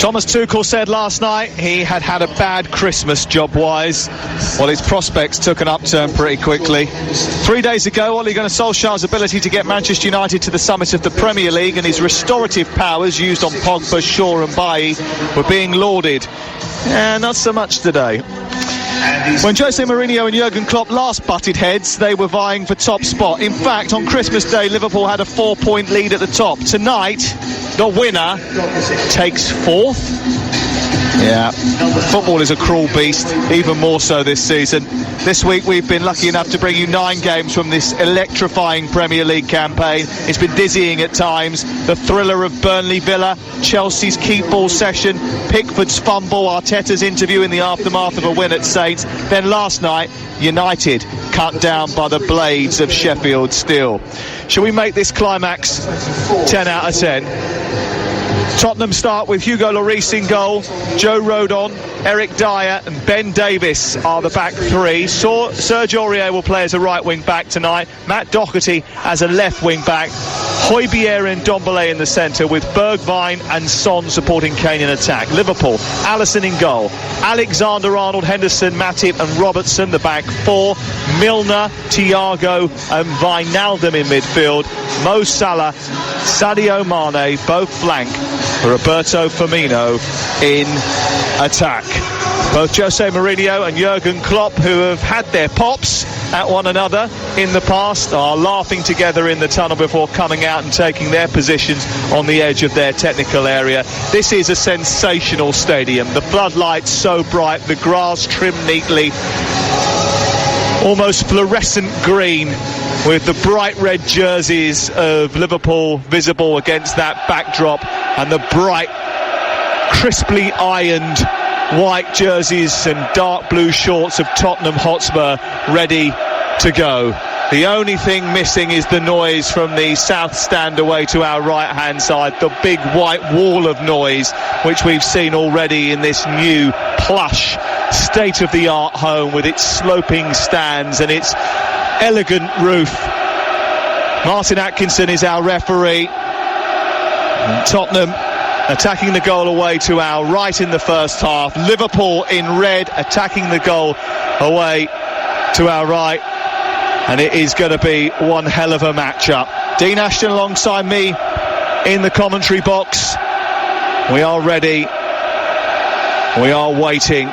Thomas Tuchel said last night he had had a bad Christmas job-wise. Well, his prospects took an upturn pretty quickly. 3 days ago, Ole Gunnar Solskjaer's ability to get Manchester United to the summit of the Premier League and his restorative powers used on Pogba, Shaw and Bailly were being lauded. Not so much today. When Jose Mourinho and Jurgen Klopp last butted heads, they were vying for top spot. In fact, on Christmas Day, Liverpool had a 4-point lead at the top. Tonight, the winner takes fourth. Yeah, football is a cruel beast, even more so this season. This week we've been lucky enough to bring you 9 games from this electrifying Premier League campaign. It's been dizzying at times. The thriller of Burnley Villa, Chelsea's keep ball session, Pickford's fumble, Arteta's interview in the aftermath of a win at Saints. Then last night, United cut down by the blades of Sheffield Steel. Shall we make this climax 10 out of 10? Tottenham start with Hugo Lloris in goal. Joe Rodon, Eric Dyer and Ben Davies are the back three. Serge Aurier will play as a right wing back tonight. Matt Doherty as a left wing back. Højbjerg and Ndombele in the centre, with Bergwijn and Son supporting Kane in attack. Liverpool, Alisson in goal. Alexander-Arnold, Henderson, Matip and Robertson, the back four. Milner, Thiago and Wijnaldum in midfield. Mo Salah, Sadio Mane, both flank. Roberto Firmino in attack. Both Jose Mourinho and Jurgen Klopp, who have had their pops at one another in the past, are laughing together in the tunnel before coming out and taking their positions on the edge of their technical area. This is a sensational stadium. The floodlights so bright, the grass trimmed neatly, almost fluorescent green, with the bright red jerseys of Liverpool visible against that backdrop, and the bright, crisply ironed white jerseys and dark blue shorts of Tottenham Hotspur ready to go. The only thing missing is the noise from the south stand away to our right hand side, the big white wall of noise which we've seen already in this new plush state-of-the-art home with its sloping stands and its elegant roof. Martin Atkinson is our referee. And Tottenham attacking the goal away to our right in the first half. Liverpool in red attacking the goal away to our right. And it is going to be one hell of a matchup. Dean Ashton alongside me in the commentary box. We are ready. We are waiting.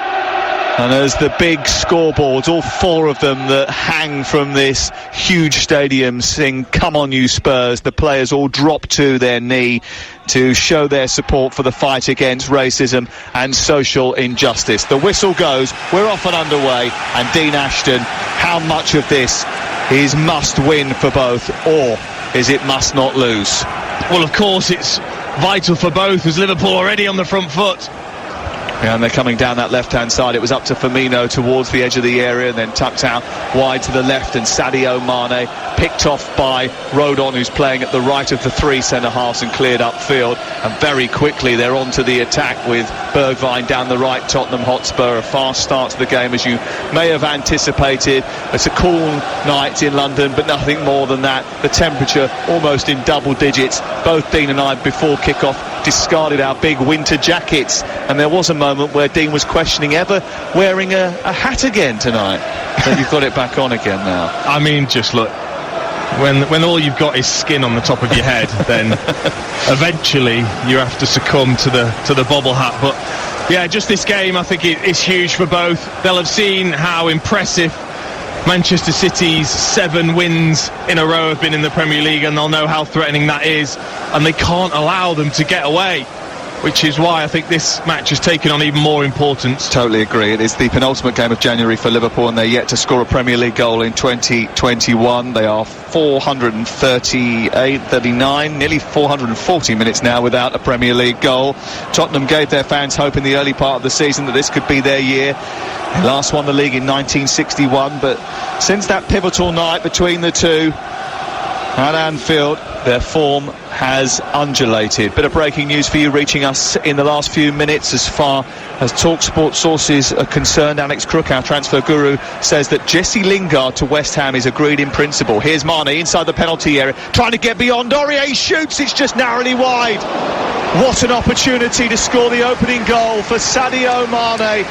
And as the big scoreboards, all four of them that hang from this huge stadium, sing "Come on you Spurs," the players all drop to their knee to show their support for the fight against racism and social injustice. The whistle goes, we're off and underway, and Dean Ashton, how much of this is must win for both, or is it must not lose? Well, of course it's vital for both, as Liverpool already on the front foot. Yeah, and they're coming down that left-hand side. It was up to Firmino towards the edge of the area and then tucked out wide to the left, and Sadio Mane picked off by Rodon, who's playing at the right of the three centre-halves, and cleared upfield. And very quickly they're on to the attack with Bergwijn down the right. Tottenham Hotspur, a fast start to the game, as you may have anticipated. It's a cool night in London, but nothing more than that. The temperature almost in double digits. Both Dean and I, before kick-off, discarded our big winter jackets, and there was a moment where Dean was questioning ever wearing a hat again tonight. But you've got it back on again now. I mean, just look, when all you've got is skin on the top of your head, then eventually you have to succumb to the bobble hat. But yeah, just this game, I think it's huge for both. They'll have seen how impressive Manchester City's 7 wins in a row have been in the Premier League, and they'll know how threatening that is, and they can't allow them to get away, which is why I think this match has taken on even more importance. Totally agree. It is the penultimate game of January for Liverpool, and they're yet to score a Premier League goal in 2021. They are 439, nearly 440 minutes now without a Premier League goal. Tottenham gave their fans hope in the early part of the season that this could be their year. They last won the league in 1961, but since that pivotal night between the two at Anfield, their form has undulated. Bit of breaking news for you reaching us in the last few minutes as far as TalkSport sources are concerned. Alex Crook, our transfer guru, says that Jesse Lingard to West Ham is agreed in principle. Here's Mane inside the penalty area, trying to get beyond Aurier. He shoots, it's just narrowly wide. What an opportunity to score the opening goal for Sadio Mane.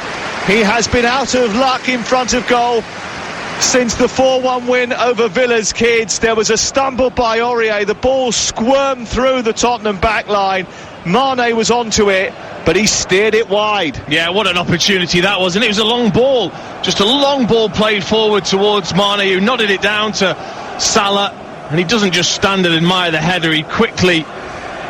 He has been out of luck in front of goal since the 4-1 win over Villa's kids. There was a stumble by Aurier. The ball squirmed through the Tottenham back line. Mane was onto it, but he steered it wide. Yeah, what an opportunity that was. And it was a long ball. Just a long ball played forward towards Mane, who nodded it down to Salah. And he doesn't just stand and admire the header. He quickly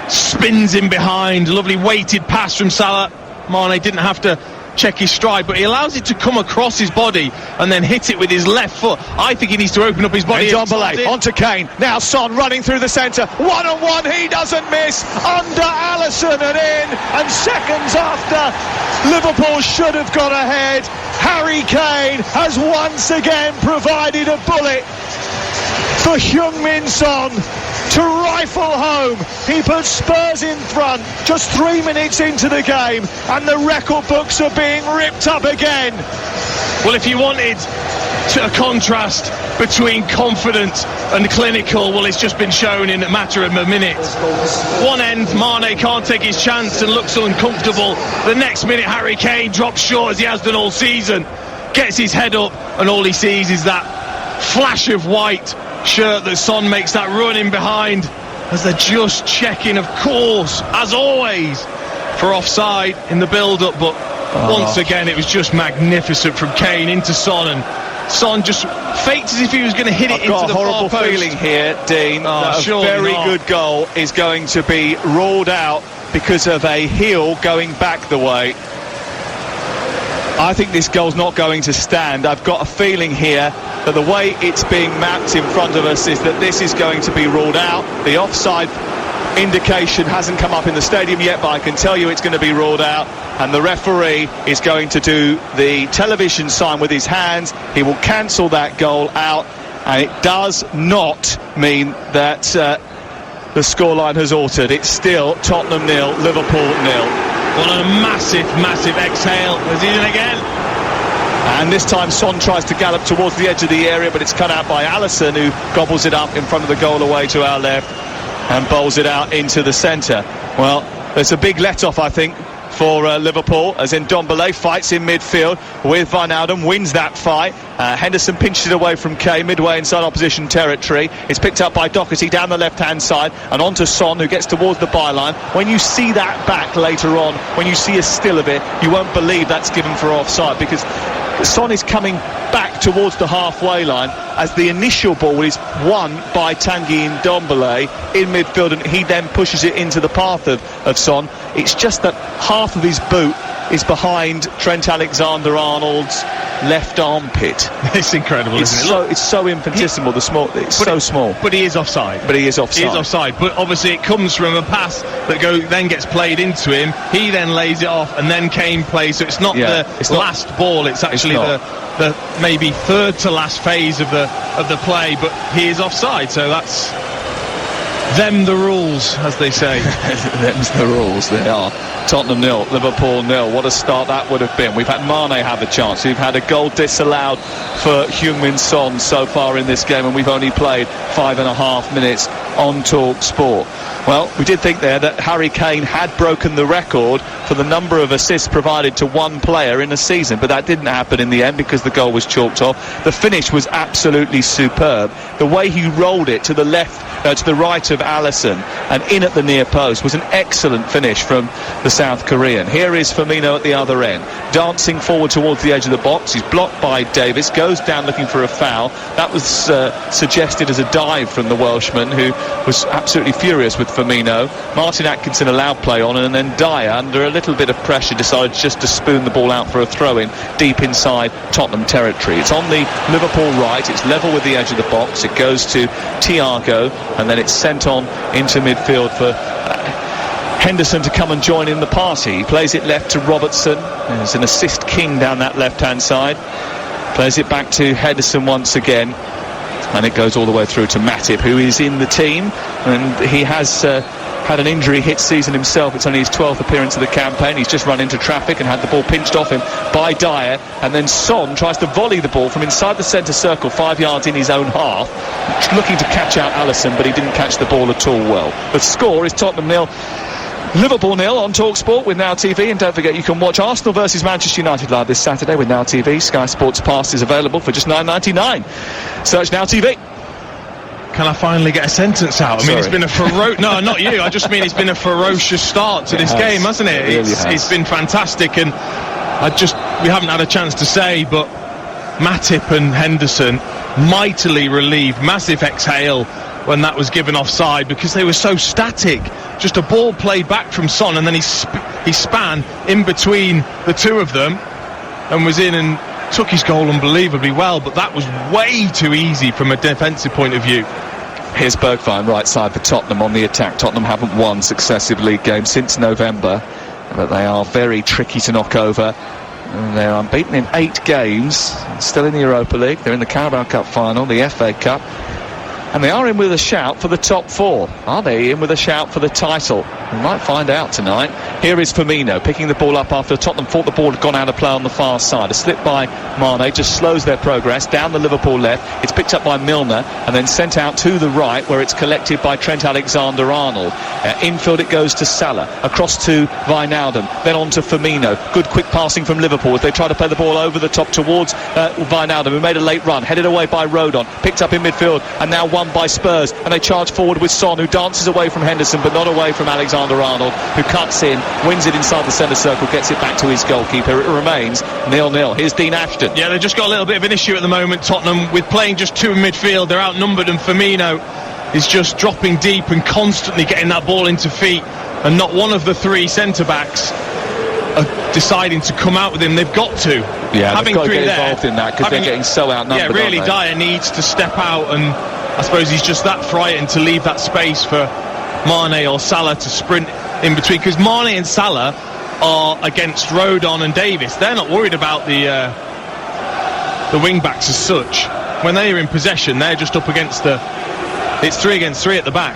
spins in behind. Lovely weighted pass from Salah. Mane didn't have to check his stride, but he allows it to come across his body and then hit it with his left foot. I think he needs to open up his body. Ndombele onto Kane. Now Son running through the centre. 1-on-1, he doesn't miss. Under Alisson and in. And seconds after Liverpool should have gone ahead, Harry Kane has once again provided a bullet for Heung-min Son to rifle home. He puts Spurs in front just 3 minutes into the game, and the record books are being ripped up again. Well, if you wanted a contrast between confident and clinical, well, it's just been shown in a matter of a minute. One end, Mane can't take his chance and looks uncomfortable. The next minute, Harry Kane drops short as he has done all season, gets his head up, and all he sees is that flash of white shirt that Son makes that run in behind as they're just checking, of course, as always, for offside in the build-up. But once again, it was just magnificent from Kane into Son, and Son just faked as if he was going to hit it into the far post. I've got a horrible feeling here, Dean, that a very good goal is going to be ruled out because of a heel going back the way. I think this goal's not going to stand. I've got a feeling here that the way it's being mapped in front of us is that this is going to be ruled out. The offside indication hasn't come up in the stadium yet, but I can tell you it's going to be ruled out, and the referee is going to do the television sign with his hands. He will cancel that goal out, and it does not mean that the scoreline has altered. It's still Tottenham 0, Liverpool 0. Well, a massive exhale as he's in again. And this time Son tries to gallop towards the edge of the area, but it's cut out by Alisson, who gobbles it up in front of the goal away to our left and bowls it out into the centre. Well, there's a big let-off, I think, for Liverpool, as Ndombele fights in midfield with Wijnaldum, wins that fight. Henderson pinched it away from Kane midway inside opposition territory. It's picked up by Doherty down the left-hand side and onto Son, who gets towards the byline. When you see that back later on, when you see a still of it, you won't believe that's given for offside, because Son is coming back towards the halfway line as the initial ball is won by Tanguy Ndombele in midfield, and he then pushes it into the path of Son. It's just that half of his boot is behind Trent Alexander-Arnold's left armpit. It's incredible, isn't it? It's so infinitesimal, it's so small. But he is offside. He is offside. But obviously it comes from a pass that then gets played into him. He then lays it off, and then Kane plays. So it's not the last ball. It's actually the maybe third to last phase of the play. But he is offside. So that's them the rules, as they say. Them's the rules. They are. Tottenham 0, Liverpool 0. What a start that would have been. We've had Mane have a chance. We've had a goal disallowed for Heung-min Son so far in this game, and we've only played 5.5 minutes on Talk Sport. Well, we did think there that Harry Kane had broken the record for the number of assists provided to one player in a season, but that didn't happen in the end because the goal was chalked off. The finish was absolutely superb. The way he rolled it to the left, to the right of Alisson and in at the near post was an excellent finish from the South Korean. Here is Firmino at the other end, dancing forward towards the edge of the box. He's blocked by Davis, goes down looking for a foul. That was suggested as a dive from the Welshman, who was absolutely furious with Firmino. Martin Atkinson allowed play on, and then Dyer, under a little bit of pressure, decided just to spoon the ball out for a throw-in deep inside Tottenham territory. It's on the Liverpool right, it's level with the edge of the box. It goes to Thiago, and then it's sent on into midfield for Henderson to come and join in the party. He plays it left to Robertson. There's an assist king down that left-hand side. Plays it back to Henderson once again, and it goes all the way through to Matip, who is in the team, and he has had an injury hit season himself. It's only his 12th appearance of the campaign. He's just run into traffic and had the ball pinched off him by Dyer, and then Son tries to volley the ball from inside the centre circle 5 yards in his own half, looking to catch out Alisson, but he didn't catch the ball at all well. The score is Tottenham 0, Liverpool 0 on TalkSport with Now TV, and don't forget you can watch Arsenal versus Manchester United live this Saturday with Now TV. Sky Sports Pass is available for just $9.99. Search Now TV. Can I finally get a sentence out? I mean, it's been a no, not you. I just mean it's been a ferocious start to this game, hasn't it? It's been fantastic, and we haven't had a chance to say, but Matip and Henderson mightily relieved. Massive exhale when that was given offside, because they were so static. Just a ball played back from Son, and then he span in between the two of them and was in and took his goal unbelievably well, but that was way too easy from a defensive point of view. Here's Bergwijn, right side for Tottenham on the attack. Tottenham haven't won successive league games since November, but they are very tricky to knock over. And they're unbeaten in 8 games, still in the Europa League. They're in the Carabao Cup final, the FA Cup, and they are in with a shout for the top 4. Are they in with a shout for the title? We might find out tonight. Here is Firmino picking the ball up after Tottenham thought the ball had gone out of play on the far side. A slip by Mane just slows their progress down the Liverpool left. It's picked up by Milner and then sent out to the right, where it's collected by Trent Alexander-Arnold. Infield it goes to Salah, across to Wijnaldum, then on to Firmino. Good quick passing from Liverpool as they try to play the ball over the top towards Wijnaldum, who made a late run, headed away by Rodon, picked up in midfield and now won by Spurs, and they charge forward with Son, who dances away from Henderson but not away from Alexander-Arnold, who cuts in, wins it inside the centre circle, gets it back to his goalkeeper. It remains 0-0. Here's Dean Ashton. Yeah, they've just got a little bit of an issue at the moment, Tottenham, with playing just 2 in midfield. They're outnumbered, and Firmino is just dropping deep and constantly getting that ball into feet, and not one of the 3 centre-backs are deciding to come out with him. They've got to. Yeah, having they've got to get involved in that, because they're getting so outnumbered. Yeah, really, Dyer needs to step out, and I suppose he's just that frightened to leave that space for Mane or Salah to sprint in between, because Mane and Salah are against Rodon and Davis. They're not worried about the wing backs as such. When they are in possession, they're just up against it's 3 against 3 at the back.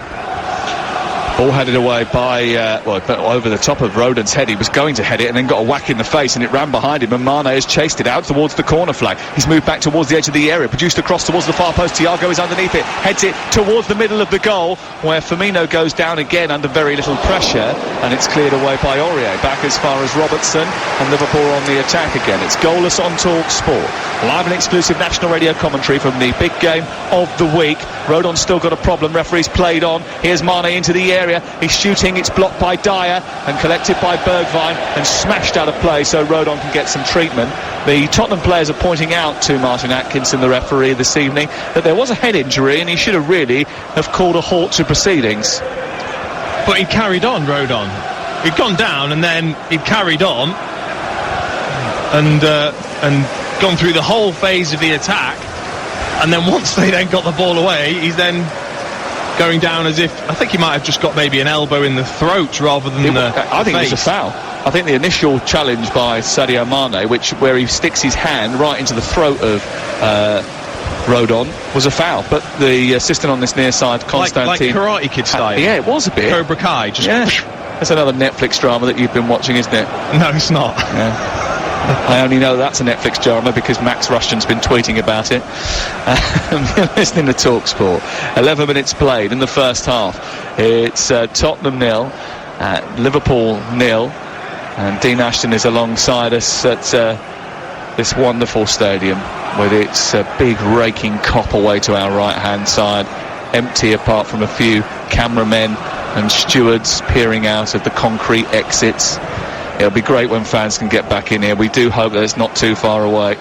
Ball headed away by over the top of Rodon's head. He was going to head it and then got a whack in the face, and it ran behind him, and Mane has chased it out towards the corner flag. He's moved back towards the edge of the area, produced a cross towards the far post. Thiago is underneath it, heads it towards the middle of the goal, where Firmino goes down again under very little pressure, and it's cleared away by Aurier. Back as far as Robertson, and Liverpool on the attack again. It's goalless on TalkSport. Live and exclusive national radio commentary from the big game of the week. Rodon's still got a problem. Referee's played on. Here's Mane into the area. He's shooting. It's blocked by Dyer and collected by Bergwijn and smashed out of play, so Rodon can get some treatment. The Tottenham players are pointing out to Martin Atkinson, the referee, this evening, that there was a head injury and he should have really called a halt to proceedings. But he carried on, Rodon. He'd gone down and then he'd carried on and gone through the whole phase of the attack, and then once they then got the ball away, he's then going down as if, I think he might have just got maybe an elbow in the throat rather than I think it was a foul. I think the initial challenge by Sadio Mane, where he sticks his hand right into the throat of Rodon, was a foul, but the assistant on this near side, Constantine, like Karate Kid style. Yeah, it was a bit Cobra Kai. Just That's another Netflix drama that you've been watching, isn't it? No, it's not. Yeah. I only know that's a Netflix drama because Max Rushton's been tweeting about it. You're listening to TalkSport. 11 minutes played in the first half. It's Tottenham 0, Liverpool 0, and Dean Ashton is alongside us at this wonderful stadium with its big raking cop away to our right hand side, empty apart from a few cameramen and stewards peering out of the concrete exits. It'll be great when fans can get back in here. We do hope that it's not too far away.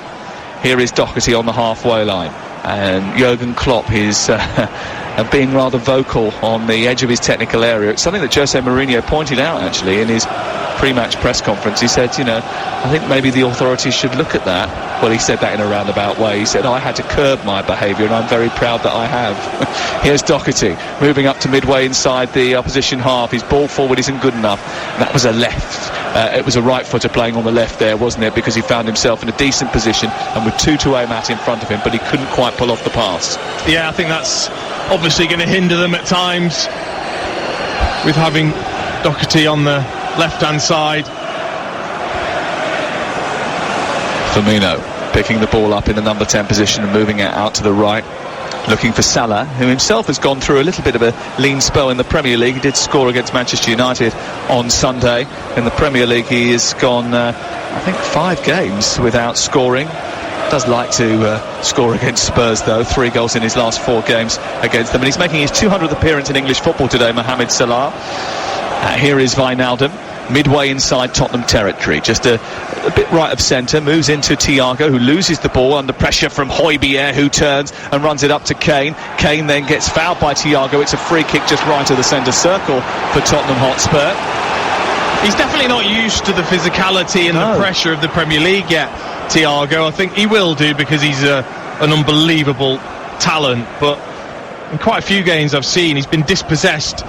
Here is Doherty on the halfway line, and Jurgen Klopp is being rather vocal on the edge of his technical area. It's something that Jose Mourinho pointed out actually in his pre-match press conference. He said, I think maybe the authorities should look at that. Well, he said that in a roundabout way. He said, I had to curb my behaviour and I'm very proud that I have. Here's Doherty moving up to midway inside the opposition half. His ball forward isn't good enough. That was a left. It was a right footer playing on the left there, wasn't it? Because he found himself in a decent position and with 2 to aim at in front of him, but he couldn't quite pull off the pass. Yeah, I think that's obviously going to hinder them at times with having Doherty on the left-hand side. Firmino picking the ball up in the number 10 position and moving it out to the right. looking for Salah, who himself has gone through a little bit of a lean spell in the Premier League. He did score against Manchester United on Sunday. In the Premier League, he has gone, I think, 5 games without scoring. Does like to score against Spurs, though. 3 goals in his last 4 games against them. And he's making his 200th appearance in English football today, Mohamed Salah. Here is Wijnaldum, midway inside Tottenham territory. Just a bit right of centre, moves into Thiago, who loses the ball under pressure from Højbjerg, who turns and runs it up to Kane. Kane then gets fouled by Thiago. It's a free kick just right of the centre circle for Tottenham Hotspur. He's definitely not used to the physicality and the pressure of the Premier League yet, Thiago. I think he will do, because he's an unbelievable talent, but in quite a few games I've seen, he's been dispossessed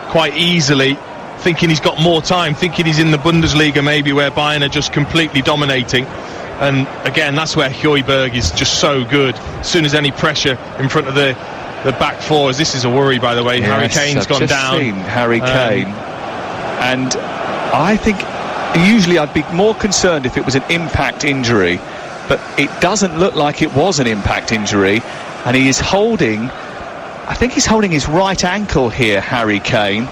quite easily, thinking he's got more time, thinking he's in the Bundesliga maybe, where Bayern are just completely dominating. And again, that's where Højbjerg is just so good. As soon as any pressure in front of the back fours. This is a worry, by the way. Yes, Harry Kane's gone down. Seen Harry Kane, and I think usually I'd be more concerned if it was an impact injury, but it doesn't look like it was an impact injury, and he is holding, I think he's holding his right ankle here, Harry Kane.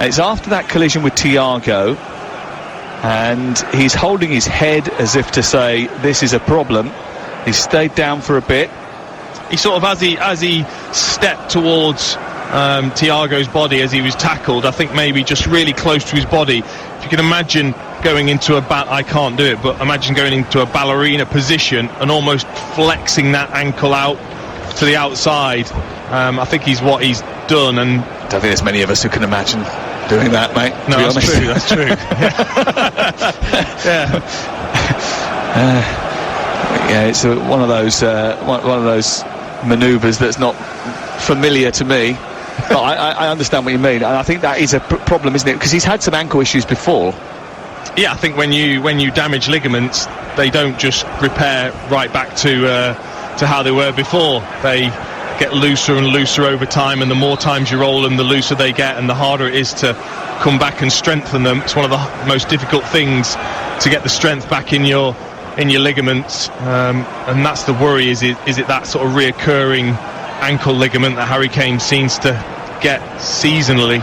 It's after that collision with Thiago, and he's holding his head as if to say this is a problem. He's stayed down for a bit. He sort of, as he stepped towards Thiago's body as he was tackled, I think maybe just really close to his body. If you can imagine going into I can't do it, but imagine going into a ballerina position and almost flexing that ankle out to the outside. I think what he's done, and I don't think there's many of us who can imagine doing that, mate. No, that's true. Yeah, it's one of those manoeuvres that's not familiar to me. But I understand what you mean, and I think that is a problem, isn't it? Because he's had some ankle issues before. Yeah, I think when you damage ligaments, they don't just repair right back to how they were before. They get looser and looser over time, and the more times you roll them, the looser they get, and the harder it is to come back and strengthen them. It's one of the most difficult things to get the strength back in your ligaments, and that's the worry. Is it that sort of reoccurring ankle ligament that Harry Kane seems to get seasonally?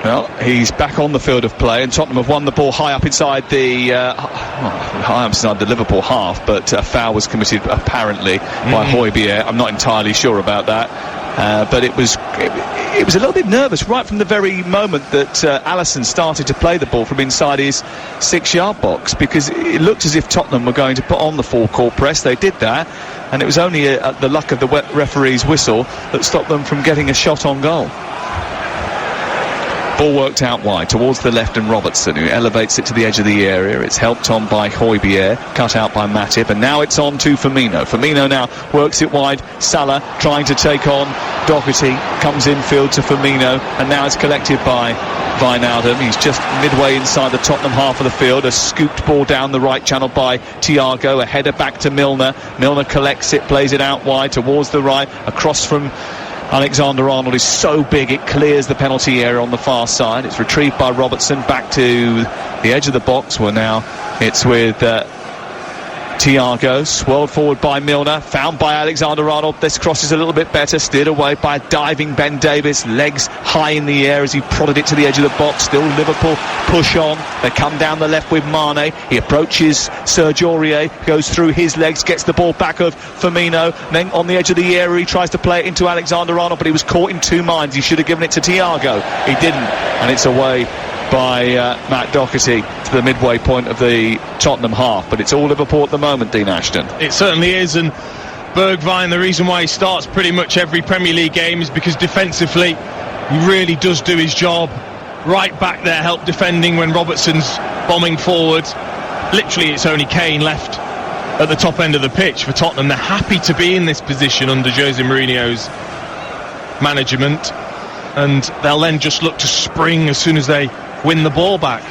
Well, he's back on the field of play, and Tottenham have won the ball high up inside the Liverpool half, but a foul was committed apparently by Højbjerg. I'm not entirely sure about that, but it was a little bit nervous right from the very moment that Alisson started to play the ball from inside his 6-yard box, because it looked as if Tottenham were going to put on the full-court press. They did that, and it was only the luck of the referee's whistle that stopped them from getting a shot on goal. Ball worked out wide towards the left, and Robertson, who elevates it to the edge of the area. It's helped on by Højbjerg, cut out by Matip, and now it's on to Firmino. Firmino now works it wide. Salah trying to take on Doherty, comes infield to Firmino, and now it's collected by Wijnaldum. He's just midway inside the Tottenham half of the field. A scooped ball down the right channel by Thiago. A header back to Milner. Milner collects it, plays it out wide towards the right. Across from Alexander-Arnold is so big it clears the penalty area on the far side. It's retrieved by Robertson back to the edge of the box, where now it's with Thiago, swirled forward by Milner, found by Alexander-Arnold. This cross is a little bit better, steered away by a diving Ben Davies, legs high in the air as he prodded it to the edge of the box. Still Liverpool push on. They come down the left with Mane. He approaches Serge Aurier, goes through his legs, gets the ball back of Firmino. Then on the edge of the area, he tries to play it into Alexander-Arnold, but he was caught in two minds. He should have given it to Thiago. He didn't, and it's away by Matt Doherty to the midway point of the Tottenham half. But it's all Liverpool at the moment, Dean Ashton. It certainly is, and Bergwijn, the reason why he starts pretty much every Premier League game is because defensively he really does do his job. Right back there, help defending when Robertson's bombing forward. Literally, it's only Kane left at the top end of the pitch for Tottenham. They're happy to be in this position under Jose Mourinho's management, and they'll then just look to spring as soon as they win the ball back.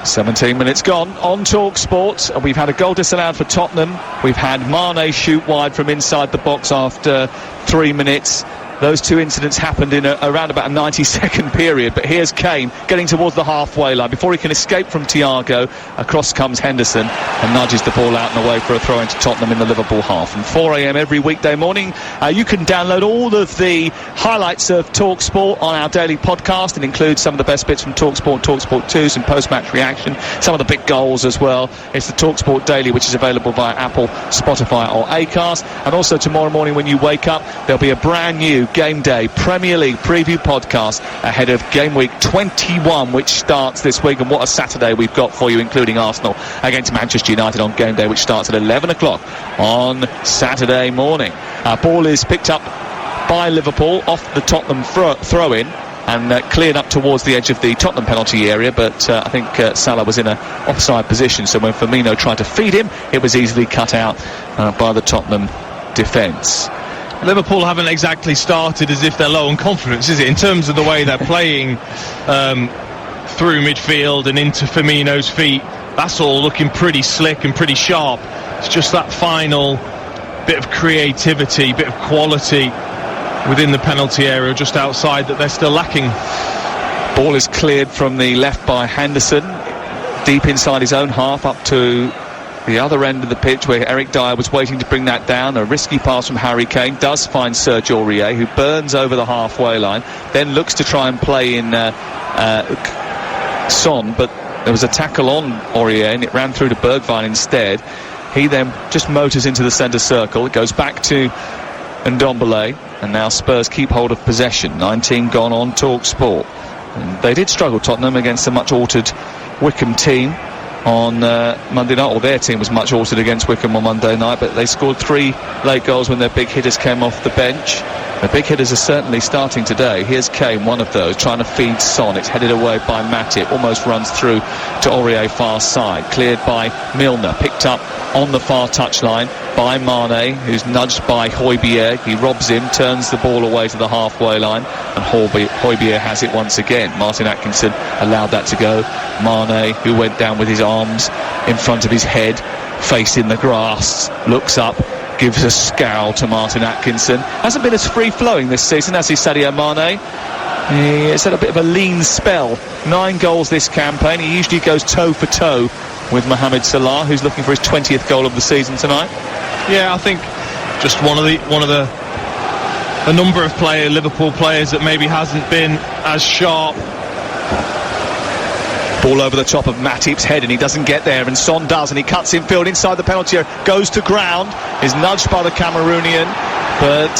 17 minutes gone on TalkSport. We've had a goal disallowed for Tottenham. We've had Mane shoot wide from inside the box after 3 minutes. those two incidents happened in around about a 90-second period. But here's Kane getting towards the halfway line. Before he can escape from Thiago, across comes Henderson and nudges the ball out and away for a throw into Tottenham in the Liverpool half. From 4 a.m. every weekday morning, you can download all of the highlights of TalkSport on our daily podcast. It includes some of the best bits from TalkSport, TalkSport 2, some post-match reaction, some of the big goals as well. It's the TalkSport Daily, which is available via Apple, Spotify or Acast. And also tomorrow morning when you wake up, there'll be a brand new Game Day Premier League preview podcast ahead of Game Week 21, which starts this week. And what a Saturday we've got for you, including Arsenal against Manchester United on Game Day, which starts at 11 o'clock on Saturday morning. Ball is picked up by Liverpool off the Tottenham throw-in and cleared up towards the edge of the Tottenham penalty area, but I think Salah was in an offside position, so when Firmino tried to feed him, it was easily cut out by the Tottenham defence. Liverpool haven't exactly started as if they're low on confidence, is it? In terms of the way they're playing through midfield and into Firmino's feet, that's all looking pretty slick and pretty sharp. It's just that final bit of creativity, bit of quality within the penalty area just outside that they're still lacking. Ball is cleared from the left by Henderson, deep inside his own half, up to the other end of the pitch where Eric Dyer was waiting to bring that down. A risky pass from Harry Kane does find Serge Aurier, who burns over the halfway line, then looks to try and play in Son, but there was a tackle on Aurier and it ran through to Bergwijn instead. He then just motors into the centre circle. It goes back to Ndombele, and now Spurs keep hold of possession. 19 gone on TalkSport. And they did struggle, Tottenham, against a much altered Wickham team on Monday night, or their team was much altered against Wickham on Monday night, but they scored 3 late goals when their big hitters came off the bench. The big hitters are certainly starting today. Here's Kane, one of those, trying to feed Son. It's headed away by Matip, almost runs through to Aurier far side, cleared by Milner, picked up on the far touchline by Mane, who's nudged by Højbjerg. He robs him, turns the ball away to the halfway line, and Højbjerg has it once again. Martin Atkinson allowed that to go. Mane, who went down with his arms in front of his head, facing the grass, looks up, gives a scowl to Martin Atkinson. Hasn't been as free-flowing this season as he Sadio Mane. He's had a bit of a lean spell. 9 goals this campaign. He usually goes toe for toe with Mohamed Salah, who's looking for his 20th goal of the season tonight. Yeah, I think just one of the a number of Liverpool players that maybe hasn't been as sharp. Ball over the top of Matip's head and he doesn't get there, and Son does, and he cuts infield inside the penalty area, goes to ground, is nudged by the Cameroonian, but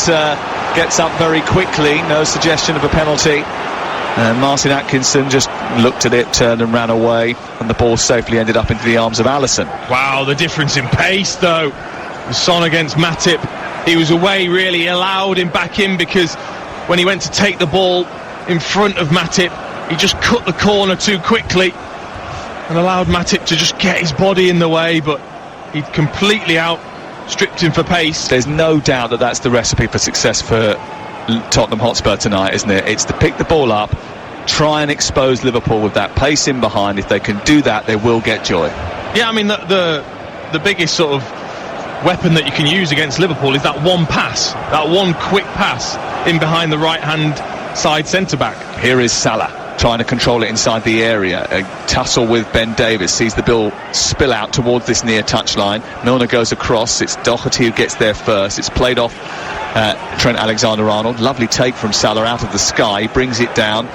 gets up very quickly. No suggestion of a penalty, and Martin Atkinson just looked at it, turned and ran away, and the ball safely ended up into the arms of Alisson. Wow, the difference in pace though. Son against Matip, he was away really, allowed him back in, because when he went to take the ball in front of Matip, he just cut the corner too quickly and allowed Matip to just get his body in the way, but he'd completely outstripped him for pace. There's no doubt that that's the recipe for success for Tottenham Hotspur tonight, isn't it? It's to pick the ball up, try and expose Liverpool with that pace in behind. If they can do that, they will get joy. Yeah, I mean, the biggest sort of weapon that you can use against Liverpool is that one pass, that one quick pass in behind the right-hand side centre-back. Here is Salah trying to control it inside the area. A tussle with Ben Davies, sees the ball spill out towards this near touchline. Milner goes across. It's Doherty who gets there first. It's played off Trent Alexander-Arnold. Lovely take from Salah out of the sky. Brings it down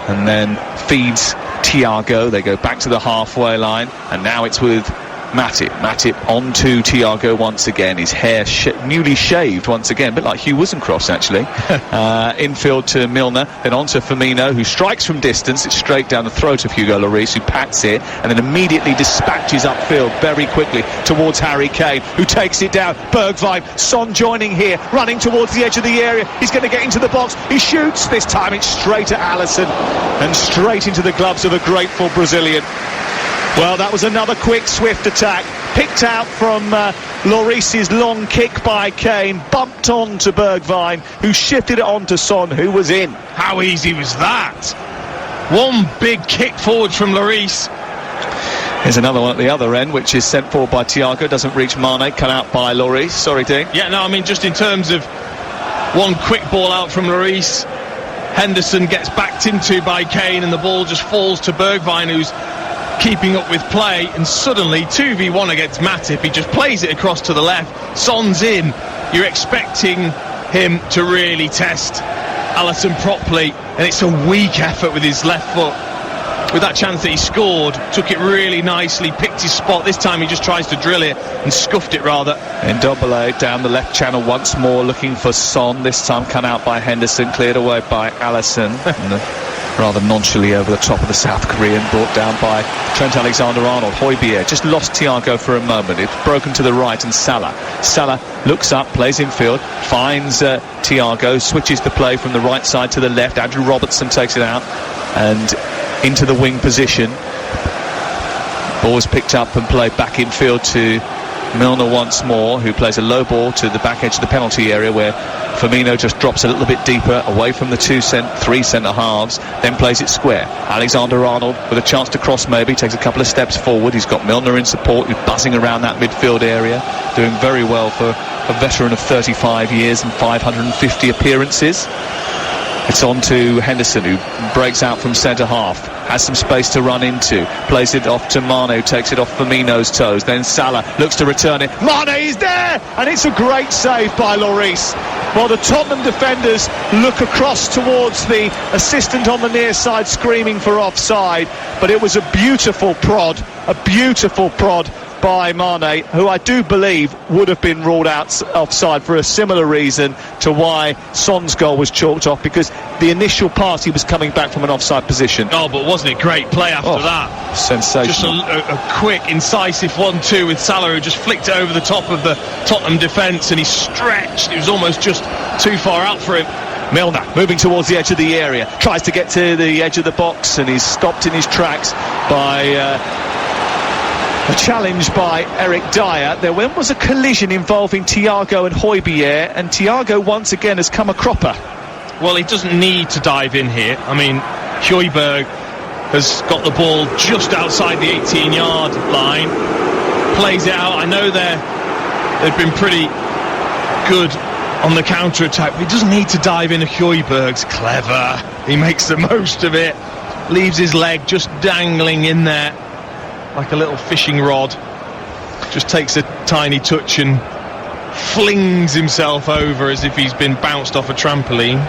and then feeds Thiago. They go back to the halfway line, and now it's with Matip on to Thiago once again. His hair newly shaved once again, a bit like Hugh Woozencross actually. Infield to Milner, then on to Firmino, who strikes from distance. It's straight down the throat of Hugo Lloris, who pats it and then immediately dispatches upfield very quickly towards Harry Kane, who takes it down. Bergwijn, Son joining here, running towards the edge of the area. He's going to get into the box. He shoots. This time it's straight at Alisson and straight into the gloves of a grateful Brazilian. Well, that was another quick, swift attack. Picked out from Lloris's long kick by Kane. Bumped on to Bergwijn, who shifted it on to Son, who was in. How easy was that? One big kick forward from Lloris. Here's another one at the other end, which is sent forward by Thiago. Doesn't reach Mane, cut out by Lloris. Sorry, Dean. Yeah, no, I mean, just in terms of One quick ball out from Lloris. Henderson gets backed into by Kane, and the ball just falls to Bergwijn, who's keeping up with play, and suddenly 2v1 against Matip. He just plays it across to the left. Son's in. You're expecting him to really test Alisson properly, and it's a weak effort with his left foot. With that chance that he scored, took it really nicely, picked his spot. This time he just tries to drill it and scuffed it rather. In double A, down the left channel once more, looking for Son. This time cut out by Henderson, cleared away by Alisson. Rather nonchalantly over the top of the South Korean, brought down by Trent Alexander-Arnold. Højbjerg just lost Thiago for a moment. It's broken to the right, and Salah looks up, plays infield, finds Thiago, switches the play from the right side to the left. Andrew Robertson takes it out and into the wing position. Ball is picked up and played back infield to Milner once more, who plays a low ball to the back edge of the penalty area, where Firmino just drops a little bit deeper away from the three centre halves, then plays it square. Alexander-Arnold with a chance to cross, maybe takes a couple of steps forward. He's got Milner in support, who's buzzing around that midfield area, doing very well for a veteran of 35 years and 550 appearances. It's on to Henderson, who breaks out from centre half, has some space to run into, plays it off to Mane, who takes it off Firmino's toes. Then Salah looks to return it. Mane is there, and it's a great save by Lloris. While the Tottenham defenders look across towards the assistant on the near side, screaming for offside, but it was a beautiful prod by Mane, who I do believe would have been ruled out offside for a similar reason to why Son's goal was chalked off, because the initial pass he was coming back from an offside position. Oh, but wasn't it great play after that? Sensational. Just a quick, incisive 1-2 with Salah, who just flicked it over the top of the Tottenham defence, and he stretched. It was almost just too far out for him. Milner moving towards the edge of the area, tries to get to the edge of the box, and he's stopped in his tracks by a challenge by Eric Dyer. There was a collision involving Thiago and Højbjerg, and Thiago once again has come a cropper. Well, he doesn't need to dive in here. I mean, Højbjerg has got the ball just outside the 18-yard line, plays it out. I know they've been pretty good on the counter-attack, but he doesn't need to dive in. Højbjerg's clever. He makes the most of it, leaves his leg just dangling in there like a little fishing rod, just takes a tiny touch and flings himself over as if he's been bounced off a trampoline.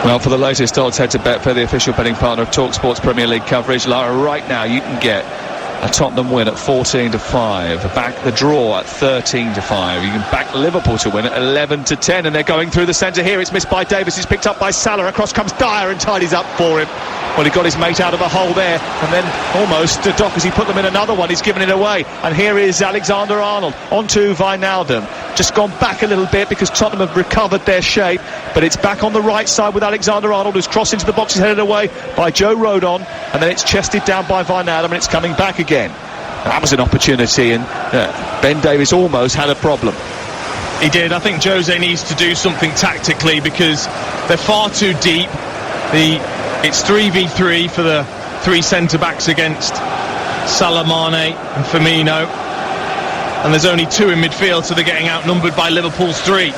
Well, for the latest odds, head to Betfair, the official betting partner of TalkSport's Premier League coverage. Right now you can get a Tottenham win at 14-5, back the draw at 13-5. You can back Liverpool to win at 11-10, and they're going through the centre here. It's missed by Davis, it's picked up by Salah, across comes Dyer and tidies up for him. Well, he got his mate out of a hole there, and then almost Doherty put them in another one. He's given it away, and here is Alexander-Arnold onto Wijnaldum. Just gone back a little bit because Tottenham have recovered their shape, but it's back on the right side with Alexander-Arnold, who's crossed into the box, is headed away by Joe Rodon, and then it's chested down by Wijnaldum, and it's coming back again. That was an opportunity, and Ben Davies almost had a problem. He did. I think Jose needs to do something tactically, because they're far too deep. It's 3v3 for the three centre-backs against Salah, Mane and Firmino, and there's only two in midfield, so they're getting outnumbered by Liverpool's three.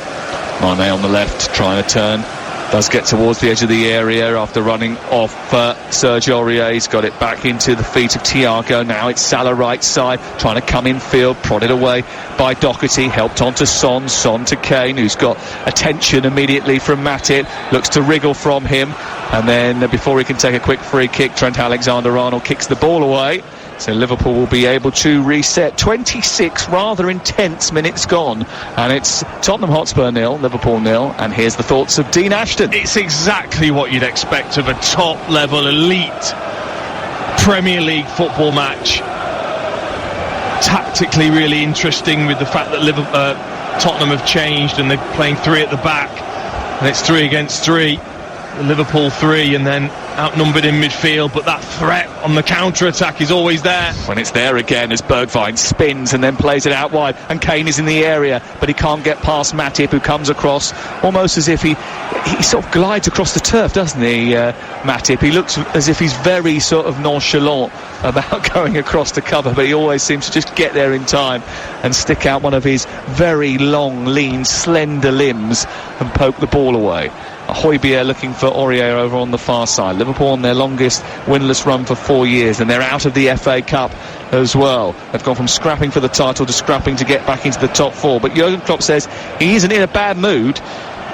Mane on the left, trying to turn, does get towards the edge of the area after running off Serge Aurier. He's got it back into the feet of Thiago. Now it's Salah right side, trying to come in field, prodded away by Doherty, helped on to Son to Kane, who's got attention immediately from Matip, looks to wriggle from him, and then before he can take a quick free kick, Trent Alexander-Arnold kicks the ball away. So Liverpool will be able to reset. 26 rather intense minutes gone, and it's Tottenham Hotspur 0, Liverpool 0, and here's the thoughts of Dean Ashton. It's exactly what you'd expect of a top-level, elite Premier League football match. Tactically really interesting, with the fact that Tottenham have changed and they're playing three at the back, and it's 3 against 3. Liverpool 3 and then outnumbered in midfield, but that threat on the counter-attack is always there. When it's there again as Bergwijn spins and then plays it out wide, and Kane is in the area, but he can't get past Matip, who comes across almost as if he sort of glides across the turf, doesn't he, Matip? He looks as if he's very sort of nonchalant about going across the cover, but he always seems to just get there in time and stick out one of his very long, lean, slender limbs and poke the ball away. Højbjerg looking for Aurier over on the far side. Liverpool on their longest winless run for 4 years, and they're out of the FA Cup as well. They've gone from scrapping for the title to scrapping to get back into the top 4. But Jurgen Klopp says he isn't in a bad mood.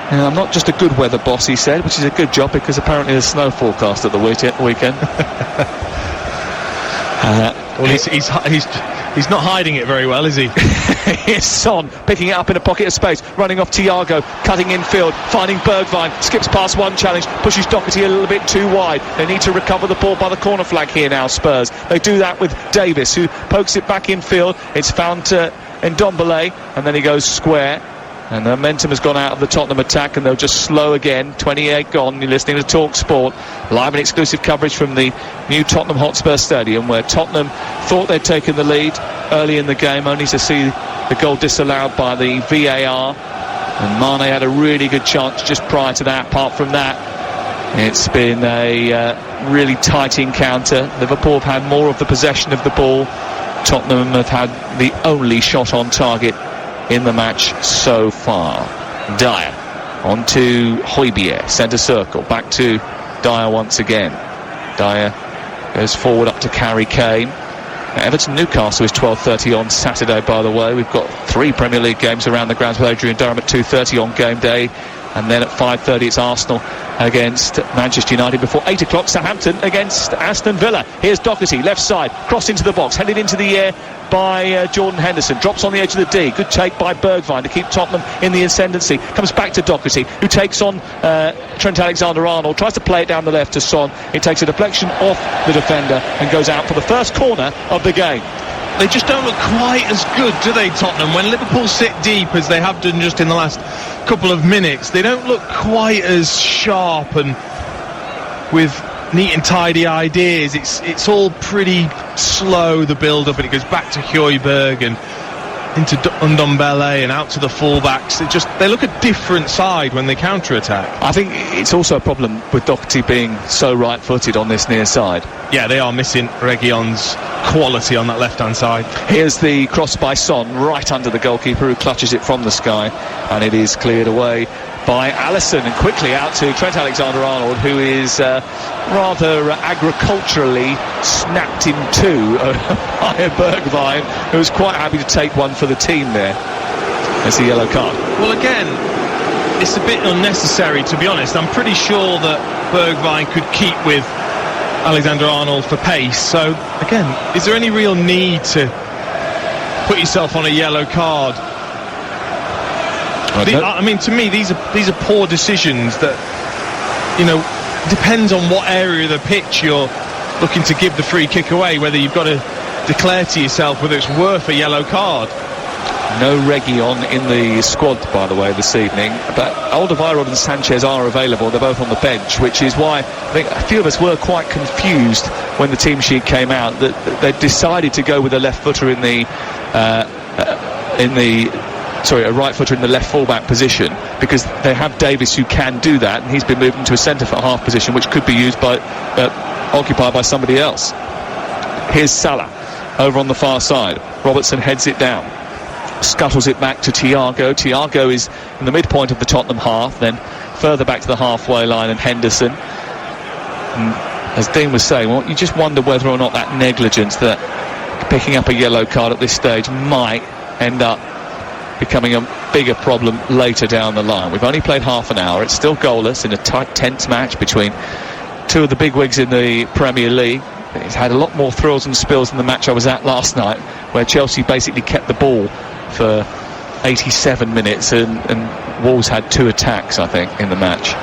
I'm not just a good weather boss, he said, which is a good job because apparently there's snow forecast at the weekend. Well, he's not hiding it very well, is he? Here's Son picking it up in a pocket of space, running off Thiago, cutting infield, finding Bergwijn, skips past one challenge, pushes Doherty a little bit too wide. They need to recover the ball by the corner flag here now, Spurs. They do that with Davis, who pokes it back infield. It's found to Ndombele, and then he goes square. And the momentum has gone out of the Tottenham attack, and they'll just slow again. 28 gone. You're listening to Talk Sport. Live and exclusive coverage from the new Tottenham Hotspur Stadium, where Tottenham thought they'd taken the lead early in the game, only to see the goal disallowed by the VAR. And Mane had a really good chance just prior to that. Apart from that, it's been a really tight encounter. Liverpool have had more of the possession of the ball. Tottenham have had the only shot on target in the match so far. Dyer onto Højbjerg, centre circle, back to Dyer once again. Dyer goes forward up to Harry Kane. Everton Newcastle is 12:30 on Saturday, by the way. We've got 3 Premier League games around the grounds with Adrian Durham at 2:30 on game day, and then at 5:30 it's Arsenal against Manchester United before 8 o'clock Southampton against Aston Villa. Here's Doherty, left side, cross into the box, headed into the air by Jordan Henderson, drops on the edge of the D. Good take by Bergwijn to keep Tottenham in the ascendancy. Comes back to Doherty, who takes on Trent Alexander-Arnold, tries to play it down the left to Son. It takes a deflection off the defender and goes out for the first corner of the game. They just don't look quite as good, do they, Tottenham? When Liverpool sit deep, as they have done just in the last couple of minutes, they don't look quite as sharp and with neat and tidy ideas. It's all pretty slow, the build-up, and it goes back to Højbjerg and into Ndombele and out to the fullbacks. They look a different side when they counter-attack. I think it's also a problem with Doherty being so right-footed on this near side. Yeah, they are missing Reguilón's quality on that left-hand side. Here's the cross by Son, right under the goalkeeper, who clutches it from the sky, and it is cleared away by Alisson, and quickly out to Trent Alexander-Arnold, who is rather agriculturally snapped in two by Bergwijn, who's quite happy to take one for the team there. There's the yellow card. Well, again, it's a bit unnecessary, to be honest. I'm pretty sure that Bergwijn could keep with Alexander-Arnold for pace. So, again, is there any real need to put yourself on a yellow card? I mean, to me, these are poor decisions that, depends on what area of the pitch you're looking to give the free kick away, whether you've got to declare to yourself whether it's worth a yellow card. No Reguilón in the squad, by the way, this evening, but Alderweireld and Sanchez are available. They're both on the bench, which is why I think a few of us were quite confused when the team sheet came out that they decided to go with a left footer a right footer in the left fullback position, because they have Davis who can do that, and he's been moved into a centre half position, which could be used occupied by somebody else. Here's Salah over on the far side. Robertson heads it down, scuttles it back to Thiago. Thiago is in the midpoint of the Tottenham half, then further back to the halfway line, and Henderson. And as Dean was saying, well, you just wonder whether or not that negligence, that picking up a yellow card at this stage, might end up becoming a bigger problem later down the line. We've only played half an hour. It's still goalless in a tight, tense match between two of the bigwigs in the Premier League. It's had a lot more thrills and spills than the match I was at last night, where Chelsea basically kept the ball for 87 minutes and Wolves had 2 attacks, I think, in the match.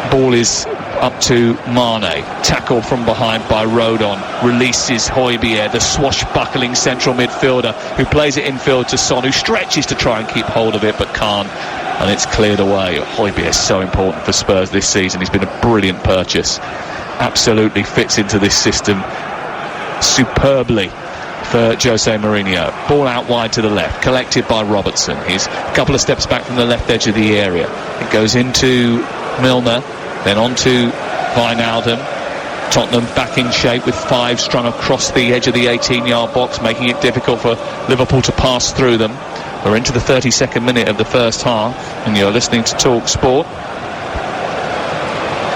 Ball is up to Mane, tackled from behind by Rodon, releases Højbjerg, the swashbuckling central midfielder, who plays it infield to Son, who stretches to try and keep hold of it but can't. and it's cleared away. Højbjerg is so important for Spurs this season. He's been a brilliant purchase. Absolutely fits into this system superbly for Jose Mourinho. Ball out wide to the left, collected by Robertson. He's a couple of steps back from the left edge of the area. It goes into Milner, then on to Wijnaldum. Tottenham back in shape with 5 strung across the edge of the 18-yard box, making it difficult for Liverpool to pass through them. We're into the 32nd minute of the first half, and you're listening to Talk Sport.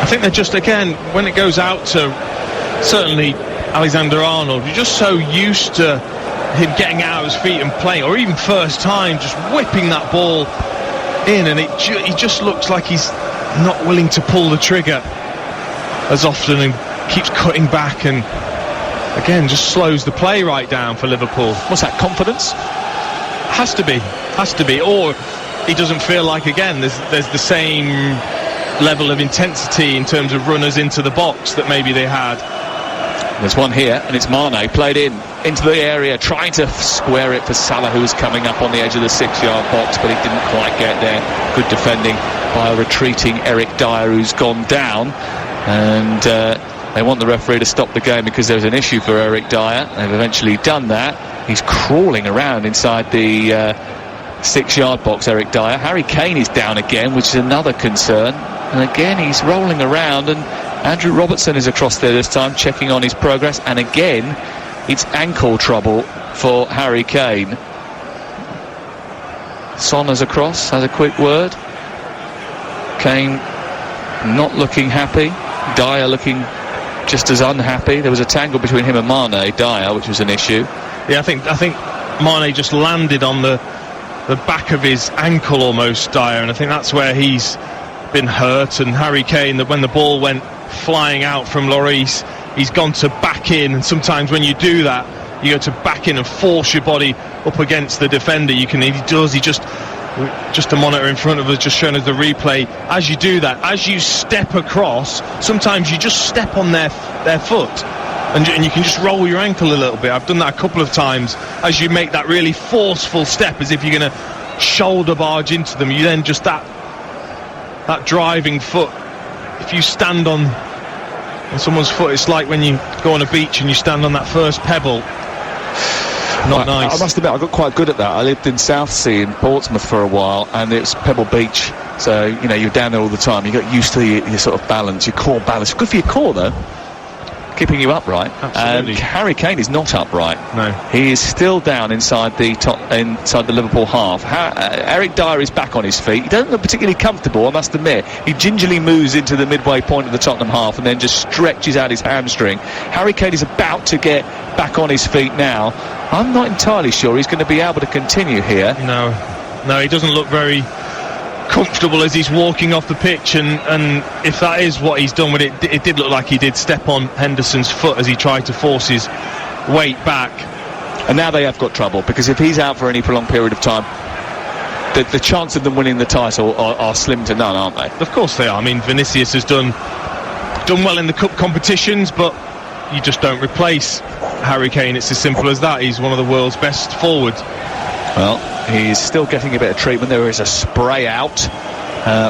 I think they're just, again, when it goes out to certainly Alexander-Arnold, you're just so used to him getting out of his feet and playing, or even first time, just whipping that ball in, and he just looks like he's not willing to pull the trigger as often and keeps cutting back, and again just slows the play right down for Liverpool. What's that, confidence? Has to be, or he doesn't feel like, again, there's the same level of intensity in terms of runners into the box that maybe they had. There's one here, and it's Mane played into the area, trying to square it for Salah, who was coming up on the edge of the 6-yard box, but he didn't quite get there. Good defending by a retreating Eric Dyer, who's gone down, and they want the referee to stop the game because there's an issue for Eric Dyer. They've eventually done that. He's crawling around inside the 6-yard box, Eric Dyer. Harry Kane is down again, which is another concern, and again he's rolling around, and Andrew Robertson is across there this time, checking on his progress, and again it's ankle trouble for Harry Kane. Son is across, has a quick word. Kane not looking happy, Dyer looking just as unhappy. There was a tangle between him and Mane, Dyer, which was an issue. Yeah, I think Mane just landed on the back of his ankle almost, Dyer, and I think that's where he's been hurt. And Harry Kane, that when the ball went flying out from Lloris, he's gone to back in, and sometimes when you do that, you go to back in and force your body up against the defender. He just a monitor in front of us just showing us the replay. As you do that, as you step across, sometimes you just step on their foot, and you can just roll your ankle a little bit. I've done that a couple of times. As you make that really forceful step, as if you're going to shoulder barge into them, you then just that driving foot. If you stand on someone's foot, it's like when you go on a beach and you stand on that first pebble. Not nice. I must admit, I got quite good at that. I lived in Southsea in Portsmouth for a while, and it's Pebble Beach, so you're down there all the time. You got used to your sort of balance, your core balance. Good for your core, though, keeping you upright. Absolutely. Harry Kane is not upright. No, he is still down inside the Liverpool half. Eric Dyer is back on his feet. He doesn't look particularly comfortable, I must admit. He gingerly moves into the midway point of the Tottenham half and then just stretches out his hamstring. Harry Kane is about to get back on his feet now. I'm not entirely sure he's going to be able to continue here. No, he doesn't look very comfortable as he's walking off the pitch, and if that is what he's done with it, it did look like he did step on Henderson's foot as he tried to force his weight back. And now they have got trouble, because if he's out for any prolonged period of time, the chance of them winning the title are slim to none, aren't they? Of course they are. I mean, Vinicius has done well in the cup competitions, but you just don't replace Harry Kane. It's as simple as that. He's one of the world's best forwards. Well, he's still getting a bit of treatment. There is a spray out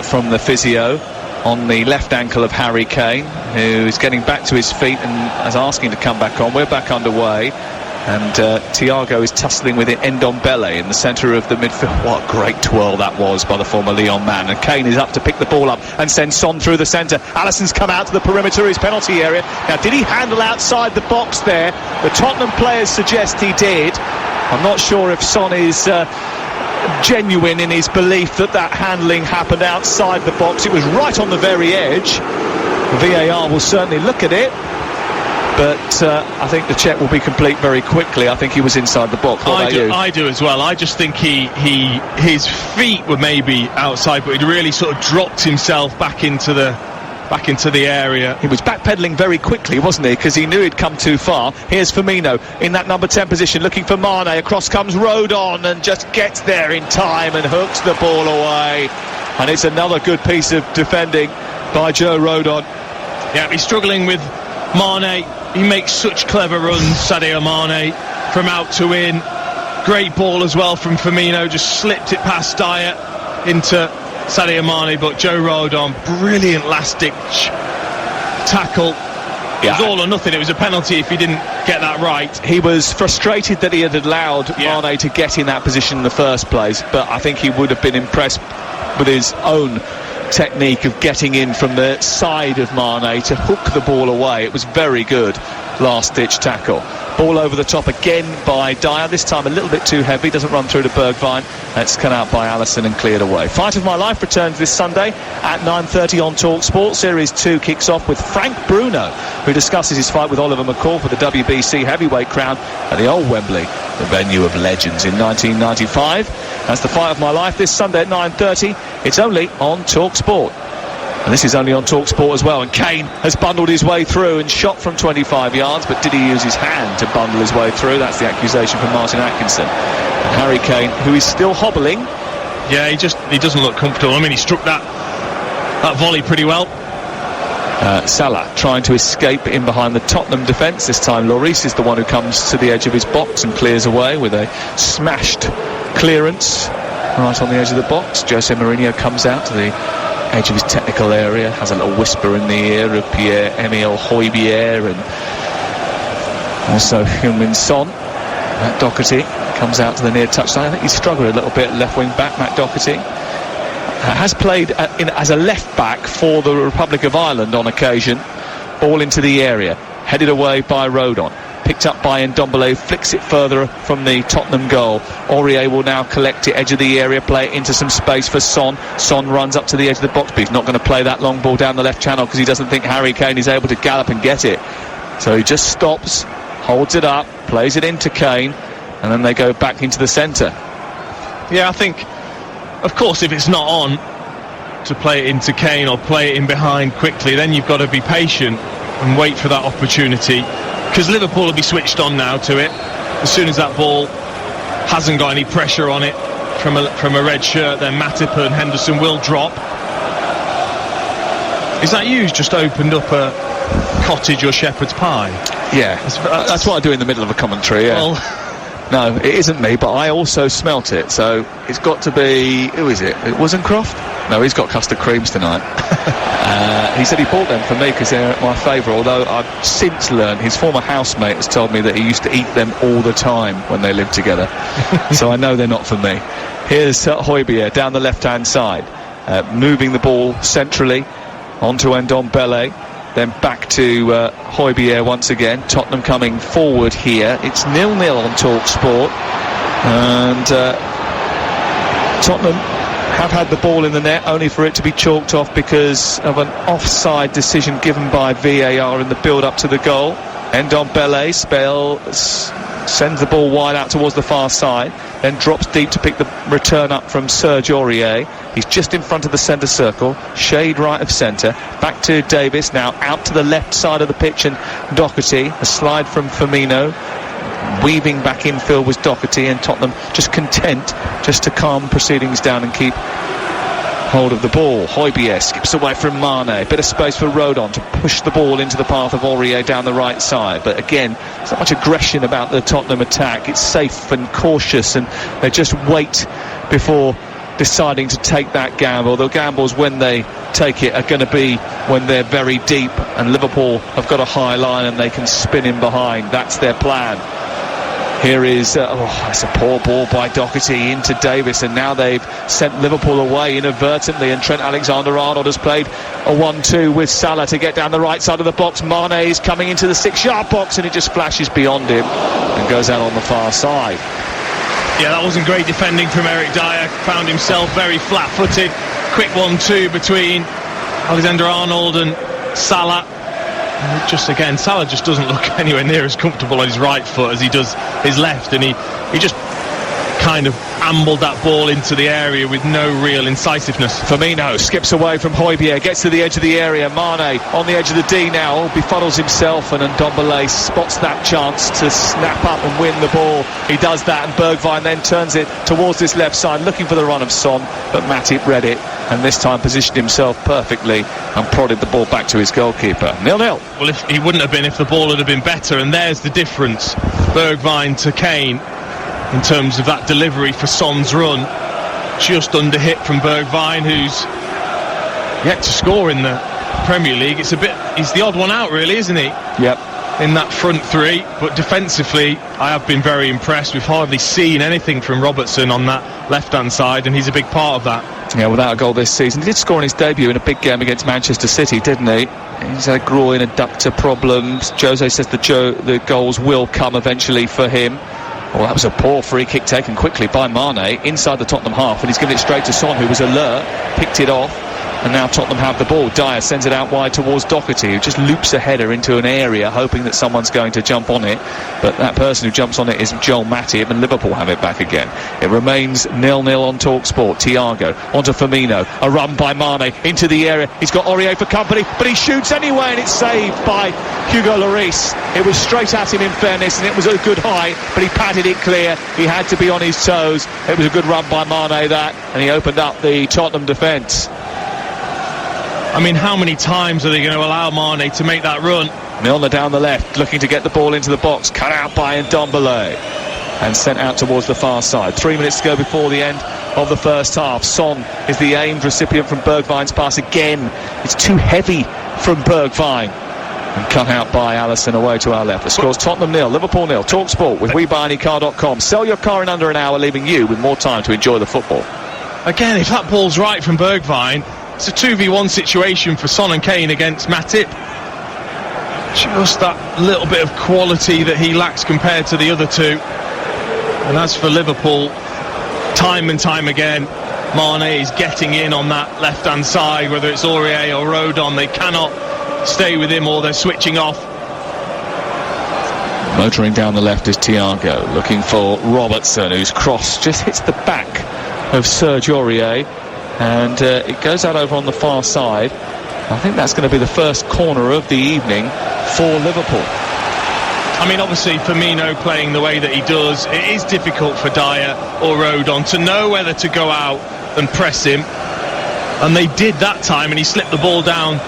from the physio on the left ankle of Harry Kane, who is getting back to his feet and is asking to come back on. We're back underway, and Thiago is tussling with Ndombele in the centre of the midfield. What a great twirl that was by the former Lyon man. And Kane is up to pick the ball up and send Son through the centre. Alisson's come out to the perimeter of his penalty area. Now, did he handle outside the box there? The Tottenham players suggest he did. I'm not sure if Son is genuine in his belief that handling happened outside the box. It was right on the very edge. VAR will certainly look at it, but I think the check will be complete very quickly. I think he was inside the box. What about you? I do as well. I just think his feet were maybe outside, but he'd really sort of dropped himself back into the area. He was backpedaling very quickly, wasn't he? Because he knew he'd come too far. Here's Firmino in that number 10 position, looking for Mane. Across comes Rodon and just gets there in time and hooks the ball away. And it's another good piece of defending by Joe Rodon. Yeah, he's struggling with Mane. He makes such clever runs, Sadio Mane, from out to in. Great ball as well from Firmino. Just slipped it past Dyer into Sadio Mane, but Joe Rodon, brilliant last-ditch tackle. It was all or nothing. It was a penalty if he didn't get that right. He was frustrated that he had allowed Mane to get in that position in the first place, but I think he would have been impressed with his own technique of getting in from the side of Mane to hook the ball away. It was very good last-ditch tackle. Ball over the top again by Dyer, this time a little bit too heavy, doesn't run through to Bergwijn. It's come out by Alisson and cleared away. Fight of My Life returns this Sunday at 9:30 on TalkSport. Series 2 kicks off with Frank Bruno, who discusses his fight with Oliver McCall for the WBC heavyweight crown at the old Wembley, the venue of legends in 1995. That's the Fight of My Life this Sunday at 9:30. It's only on TalkSport. And this is only on TalkSport as well. And Kane has bundled his way through and shot from 25 yards, but did he use his hand to bundle his way through? That's the accusation from Martin Atkinson. And Harry Kane, who is still hobbling. Yeah, he doesn't look comfortable. I mean, he struck that volley pretty well. Salah trying to escape in behind the Tottenham defence. This time Lloris is the one who comes to the edge of his box and clears away with a smashed clearance right on the edge of the box. Jose Mourinho comes out to the edge of his technical area, has a little whisper in the ear of Pierre-Emile Højbjerg and also Heung-min Son. Matt Doherty comes out to the near touchline. I think he's struggled a little bit left wing back. Matt Doherty has played as a left back for the Republic of Ireland on occasion. Ball into the area, headed away by Rodon. Picked up by Ndombele, flicks it further from the Tottenham goal. Aurier will now collect it, edge of the area, play it into some space for Son. Son runs up to the edge of the box, but he's not going to play that long ball down the left channel because he doesn't think Harry Kane is able to gallop and get it. So he just stops, holds it up, plays it into Kane, and then they go back into the centre. Yeah, I think, of course, if it's not on to play it into Kane or play it in behind quickly, then you've got to be patient and wait for that opportunity. Because Liverpool will be switched on now to it. As soon as that ball hasn't got any pressure on it from a red shirt, then Matip and Henderson will drop. Is that you just opened up a cottage or shepherd's pie? Yeah, that's what I do in the middle of a commentary, yeah. Well, no, it isn't me, but I also smelt it, so it's got to be... Who is it? It wasn't Croft? No, he's got custard creams tonight. He said he bought them for me because they're my favourite, although I've since learned his former housemate has told me that he used to eat them all the time when they lived together. So I know they're not for me. Here's Højbjerg down the left-hand side, moving the ball centrally onto Ndombele. Then back to Højbjerg once again. Tottenham coming forward here. It's 0-0 on TalkSport. And Tottenham have had the ball in the net, only for it to be chalked off because of an offside decision given by VAR in the build-up to the goal. Ndombele sends the ball wide out towards the far side, then drops deep to pick the return up from Serge Aurier. He's just in front of the centre circle, shade right of centre. Back to Davis, now out to the left side of the pitch, and Doherty, a slide from Firmino. Weaving back infield was Doherty, and Tottenham just content just to calm proceedings down and keep hold of the ball. Højbjerg skips away from Mane, bit of space for Rodon to push the ball into the path of Aurier down the right side, but again, there's not much aggression about the Tottenham attack. It's safe and cautious, and they just wait before deciding to take that gamble. The gambles when they take it are going to be when they're very deep, and Liverpool have got a high line and they can spin in behind. That's their plan. Here is, that's a poor ball by Doherty into Davis, and now they've sent Liverpool away inadvertently, and Trent Alexander-Arnold has played a 1-2 with Salah to get down the right side of the box. Mane is coming into the 6-yard box, and it just flashes beyond him and goes out on the far side. Yeah, that wasn't great defending from Eric Dyer. Found himself very flat-footed. Quick 1-2 between Alexander-Arnold and Salah. Just again, Salah just doesn't look anywhere near as comfortable on his right foot as he does his left, and he just kind of ambled that ball into the area with no real incisiveness. Firmino skips away from Højbjerg, gets to the edge of the area. Mane on the edge of the D now, befuddles himself, and Ndombele spots that chance to snap up and win the ball. He does that, and Bergwijn then turns it towards this left side, looking for the run of Son, but Matip read it, and this time positioned himself perfectly and prodded the ball back to his goalkeeper. 0-0. Well, if he wouldn't have been if the ball had been better, and there's the difference. Bergwijn to Kane in terms of that delivery for Son's run. just under hit from Bergwijn, who's yet to score in the Premier League. He's the odd one out, really, isn't he? Yep. In that front three, but defensively I have been very impressed. We've hardly seen anything from Robertson on that left-hand side, and he's a big part of that. Yeah, without a goal this season. He did score in his debut in a big game against Manchester City, didn't he? He's had groin adductor problems. Jose says the goals will come eventually for him. Well, that was a poor free kick taken quickly by Mane inside the Tottenham half, and he's given it straight to Son, who was alert, picked it off. And now Tottenham have the ball. Dyer sends it out wide towards Doherty, who just loops a header into an area, hoping that someone's going to jump on it. But that person who jumps on it is Joel Matip, and Liverpool have it back again. It remains 0-0 on TalkSport. Thiago onto Firmino. A run by Mane into the area. He's got Aurier for company, but he shoots anyway, and it's saved by Hugo Lloris. It was straight at him, in fairness, and it was a good height, but he patted it clear. He had to be on his toes. It was a good run by Mane, that, and he opened up the Tottenham defence. I mean, how many times are they going to allow Mane to make that run? Milner down the left, looking to get the ball into the box, cut out by Ndombele and sent out towards the far side. 3 minutes to go before the end of the first half. Son is the aimed recipient from Bergwijn's pass again. It's too heavy from Bergwijn and cut out by Alisson away to our left. The score's Tottenham 0, Liverpool 0. TalkSport with WeBuyAnyCar.com. Sell your car in under an hour, leaving you with more time to enjoy the football. Again, if that ball's right from Bergwijn, it's a 2v1 situation for Son and Kane against Matip. Just that little bit of quality that he lacks compared to the other two. And as for Liverpool, time and time again, Mane is getting in on that left-hand side, whether it's Aurier or Rodon. They cannot stay with him, or they're switching off. Motoring down the left is Thiago, looking for Robertson, whose cross just hits the back of Serge Aurier. And it goes out over on the far side. I think that's going to be the first corner of the evening for Liverpool. I mean, obviously Firmino playing the way that he does, it is difficult for Dyer or Rodon to know whether to go out and press him, and they did that time, and he slipped the ball down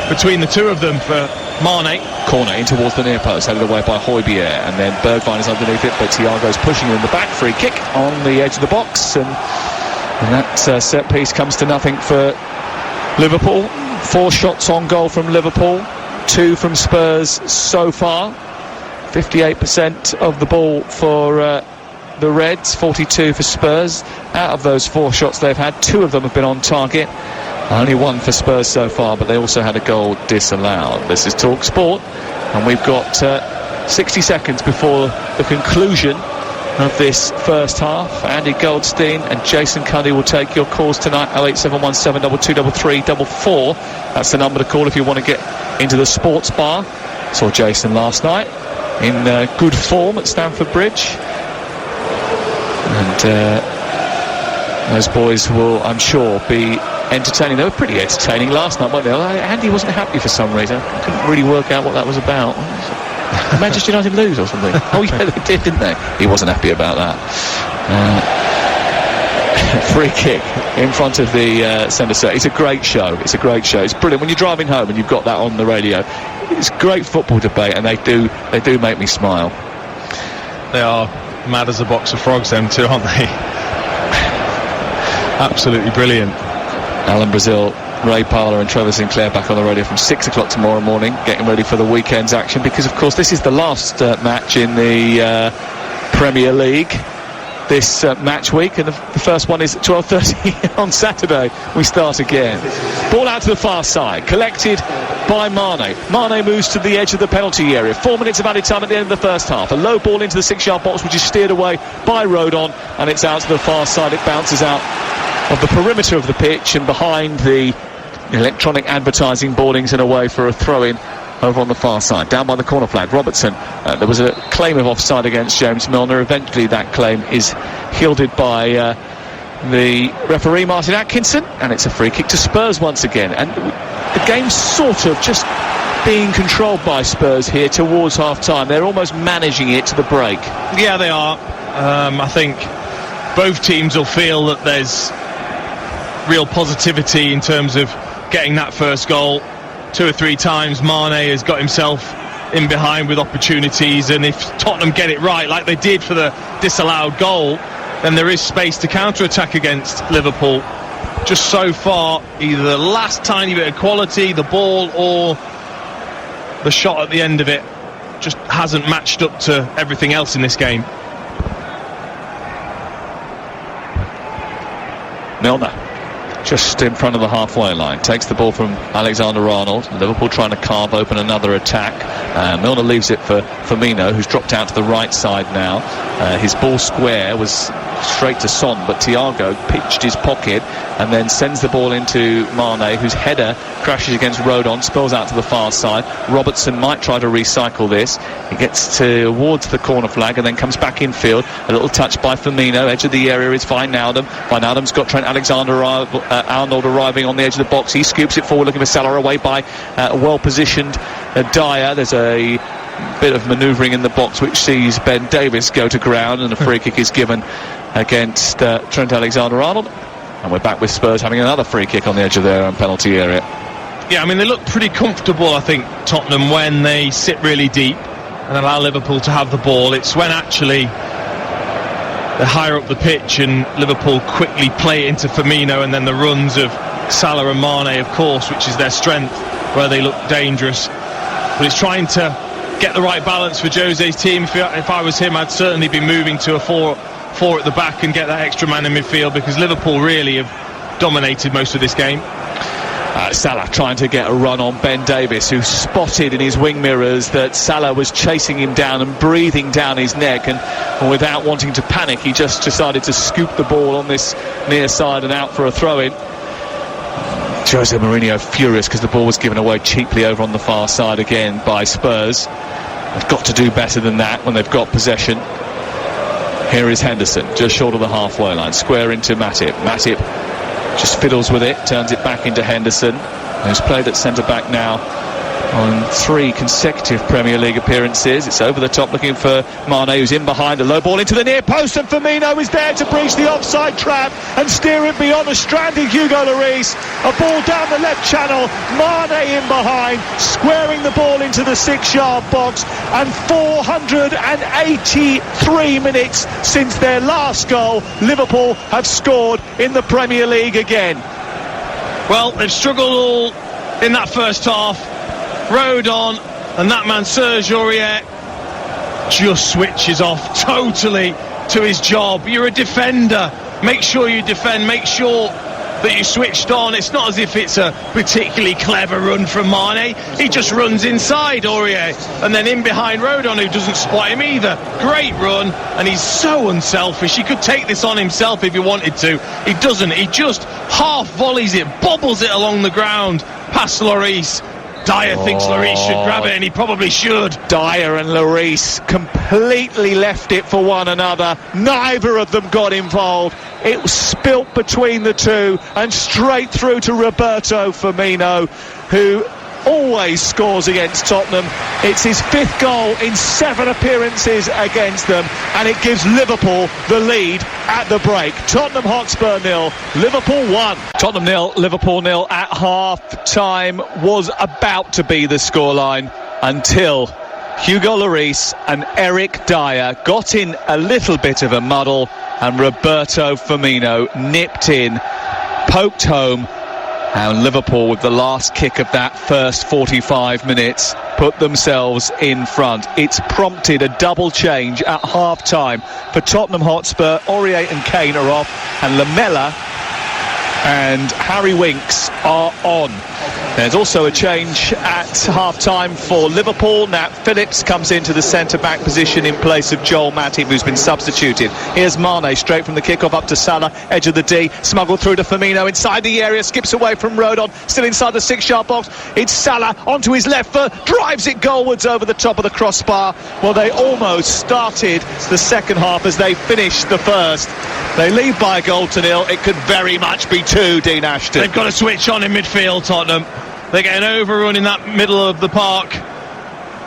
between the two of them for Mane. Corner in towards the near post, headed away by Højbjerg, and then Bergwijn is underneath it, but Thiago's pushing him in the back. Free kick on the edge of the box, and that set piece comes to nothing for Liverpool. 4 shots on goal from Liverpool, 2 from Spurs so far. 58% of the ball for the Reds, 42 for Spurs. Out of those 4 shots they've had, 2 of them have been on target. Only 1 for Spurs so far, but they also had a goal disallowed. This is TalkSport, and we've got 60 seconds before the conclusion of this first half. Andy Goldstein and Jason Cundy will take your calls tonight. 08717 2233 44. That's the number to call if you want to get into the sports bar. Saw Jason last night in good form at Stamford Bridge, and those boys will, I'm sure, be entertaining. They were pretty entertaining last night, weren't they? Andy wasn't happy for some reason. I couldn't really work out what that was about. Manchester United lose or something? Oh yeah, they did, didn't they? He wasn't happy about that. Free kick in front of the centre circle. It's a great show. It's brilliant when you're driving home and you've got that on the radio. It's great football debate, and they do make me smile. They are mad as a box of frogs, them two, aren't they? Absolutely brilliant. Alan Brazil, Ray Parlour and Trevor Sinclair back on the radio from 6 o'clock tomorrow morning, getting ready for the weekend's action, because of course this is the last match in the Premier League this match week, and the first one is at 12:30 on Saturday. We start again. Ball out to the far side, collected by Mane. Mane moves to the edge of the penalty area. 4 minutes of added time at the end of the first half. A low ball into the 6-yard box, which is steered away by Rodon, and it's out to the far side. It bounces out of the perimeter of the pitch and behind the electronic advertising boardings and away for a throw-in over on the far side. Down by the corner flag, Robertson. There was a claim of offside against James Milner. Eventually that claim is shielded by the referee Martin Atkinson, and it's a free kick to Spurs once again. And the game's sort of just being controlled by Spurs here towards half-time. They're almost managing it to the break. Yeah, they are. I think both teams will feel that there's real positivity in terms of getting that first goal. 2 or 3 times Mane has got himself in behind with opportunities, and if Tottenham get it right, like they did for the disallowed goal, then there is space to counter-attack against Liverpool. Just so far, either the last tiny bit of quality, the ball, or the shot at the end of it just hasn't matched up to everything else in this game. Milner, just in front of the halfway line, takes the ball from Alexander-Arnold. Liverpool trying to carve open another attack. Milner leaves it for Firmino, who's dropped out to the right side now. His ball square was straight to Son, but Thiago pitched his pocket and then sends the ball into Mane, whose header crashes against Rodon, spills out to the far side. Robertson might try to recycle this. He gets towards the corner flag and then comes back infield. A little touch by Firmino. Edge of the area is Wijnaldum. Wijnaldum's got Trent Alexander-Arnold arriving on the edge of the box. He scoops it forward, looking for Salah, away by a well-positioned Dyer. There's a bit of manoeuvring in the box which sees Ben Davies go to ground, and a free kick is given against Trent Alexander-Arnold. And we're back with Spurs having another free kick on the edge of their own penalty area. Yeah, I mean, they look pretty comfortable, I think, Tottenham, when they sit really deep and allow Liverpool to have the ball. It's when actually they're higher up the pitch and Liverpool quickly play it into Firmino, and then the runs of Salah and Mane, of course, which is their strength, where they look dangerous. But it's trying to get the right balance for Jose's team. If I was him, I'd certainly be moving to a four at the back and get that extra man in midfield, because Liverpool really have dominated most of this game. Salah trying to get a run on Ben Davies, who spotted in his wing mirrors that Salah was chasing him down and breathing down his neck, and without wanting to panic, he just decided to scoop the ball on this near side and out for a throw-in. Jose Mourinho furious because the ball was given away cheaply over on the far side again by Spurs. They've got to do better than that when they've got possession. Here is Henderson, just short of the halfway line, square into Matip. Matip just fiddles with it, turns it back into Henderson, who's played at centre-back now on 3 consecutive Premier League appearances. It's over the top, looking for Mane, who's in behind. A low ball into the near post, and Firmino is there to breach the offside trap and steer it beyond a stranded Hugo Lloris. A ball down the left channel, Mane in behind, squaring the ball into the 6-yard box. And 483 minutes since their last goal, Liverpool have scored in the Premier League again. Well, they've struggled all in that first half. Rodon and that man Serge Aurier just switches off totally to his job. You're a defender, make sure you defend, make sure that you switched on. It's not as if it's a particularly clever run from Mane. He just runs inside Aurier and then in behind Rodon, who doesn't spot him either. Great run, and he's so unselfish. He could take this on himself if he wanted to. He doesn't. He just half volleys it, bobbles it along the ground past Lloris. Dyer thinks Lloris should grab it, and he probably should. Dyer and Lloris completely left it for one another. Neither of them got involved. It was spilt between the two and straight through to Roberto Firmino, who always scores against Tottenham. It's his 5th goal in 7 appearances against them, and it gives Liverpool the lead at the break. Tottenham Hotspur 0, Liverpool 1. Tottenham 0, Liverpool 0 at half-time was about to be the scoreline until Hugo Lloris and Eric Dyer got in a little bit of a muddle, and Roberto Firmino nipped in, poked home, and Liverpool, with the last kick of that first 45 minutes, put themselves in front. It's prompted a double change at half-time for Tottenham Hotspur. Aurier and Kane are off, and Lamela and Harry Winks are on. There's also a change at half-time for Liverpool. Nat Phillips comes into the centre-back position in place of Joel Matip, who's been substituted. Here's Mane, straight from the kick-off up to Salah, edge of the D, smuggled through to Firmino, inside the area, skips away from Rodon, still inside the 6-yard box. It's Salah onto his left foot, drives it goalwards over the top of the crossbar. Well, they almost started the second half as they finished the first. They lead by a goal to 0. It could very much be 2, Dean Ashton. They've got to switch on in midfield, Tottenham. They get an overrun in that middle of the park.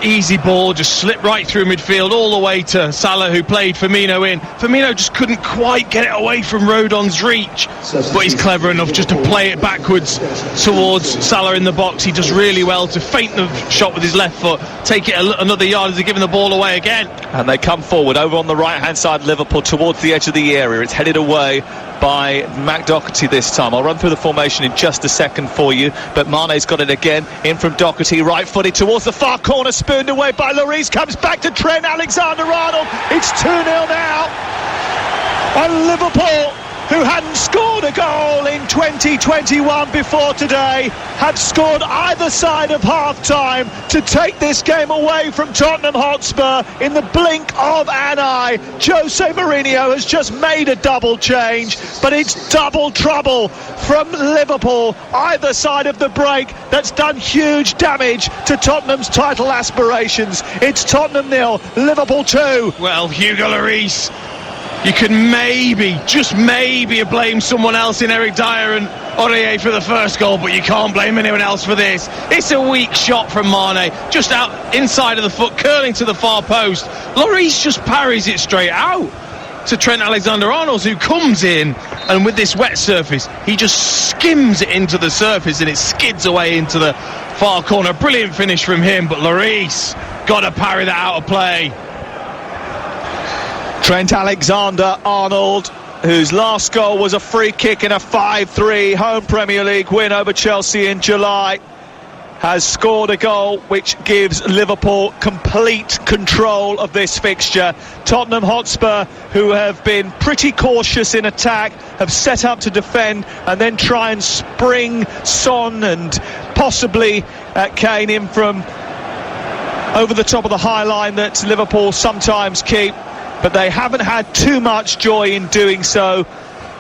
easy ball, just slipped right through midfield all the way to Salah, who played Firmino in. Firmino just couldn't quite get it away from Rodon's reach, but he's clever enough just to play it backwards towards Salah in the box. He does really well to feint the shot with his left foot, take it another yard as they're giving the ball away again. And they come forward over on the right hand side, Liverpool, towards the edge of the area. It's headed away by Matt Doherty this time. I'll run through the formation in just a second for you, but Mane's got it again, in from Doherty, right footed towards the far corner, spooned away by Lloris, comes back to Trent Alexander-Arnold. It's 2-0 now, and Liverpool, who hadn't scored a goal in 2021 before today, have scored either side of half-time to take this game away from Tottenham Hotspur in the blink of an eye. Jose Mourinho has just made a double change, but it's double trouble from Liverpool either side of the break. That's done huge damage to Tottenham's title aspirations. It's Tottenham 0, Liverpool 2. Well, Hugo Lloris, you can maybe, just maybe, blame someone else in Eric Dyer and Aurier for the first goal, but you can't blame anyone else for this. It's a weak shot from Mane, just out inside of the foot, curling to the far post. Lloris just parries it straight out to Trent Alexander-Arnold, who comes in, and with this wet surface, he just skims it into the surface and it skids away into the far corner. Brilliant finish from him, but Lloris got to parry that out of play. Trent Alexander-Arnold, whose last goal was a free kick in a 5-3 home Premier League win over Chelsea in July, has scored a goal which gives Liverpool complete control of this fixture. Tottenham Hotspur, who have been pretty cautious in attack, have set up to defend and then try and spring Son and possibly Kane in from over the top of the high line that Liverpool sometimes keep. But they haven't had too much joy in doing so.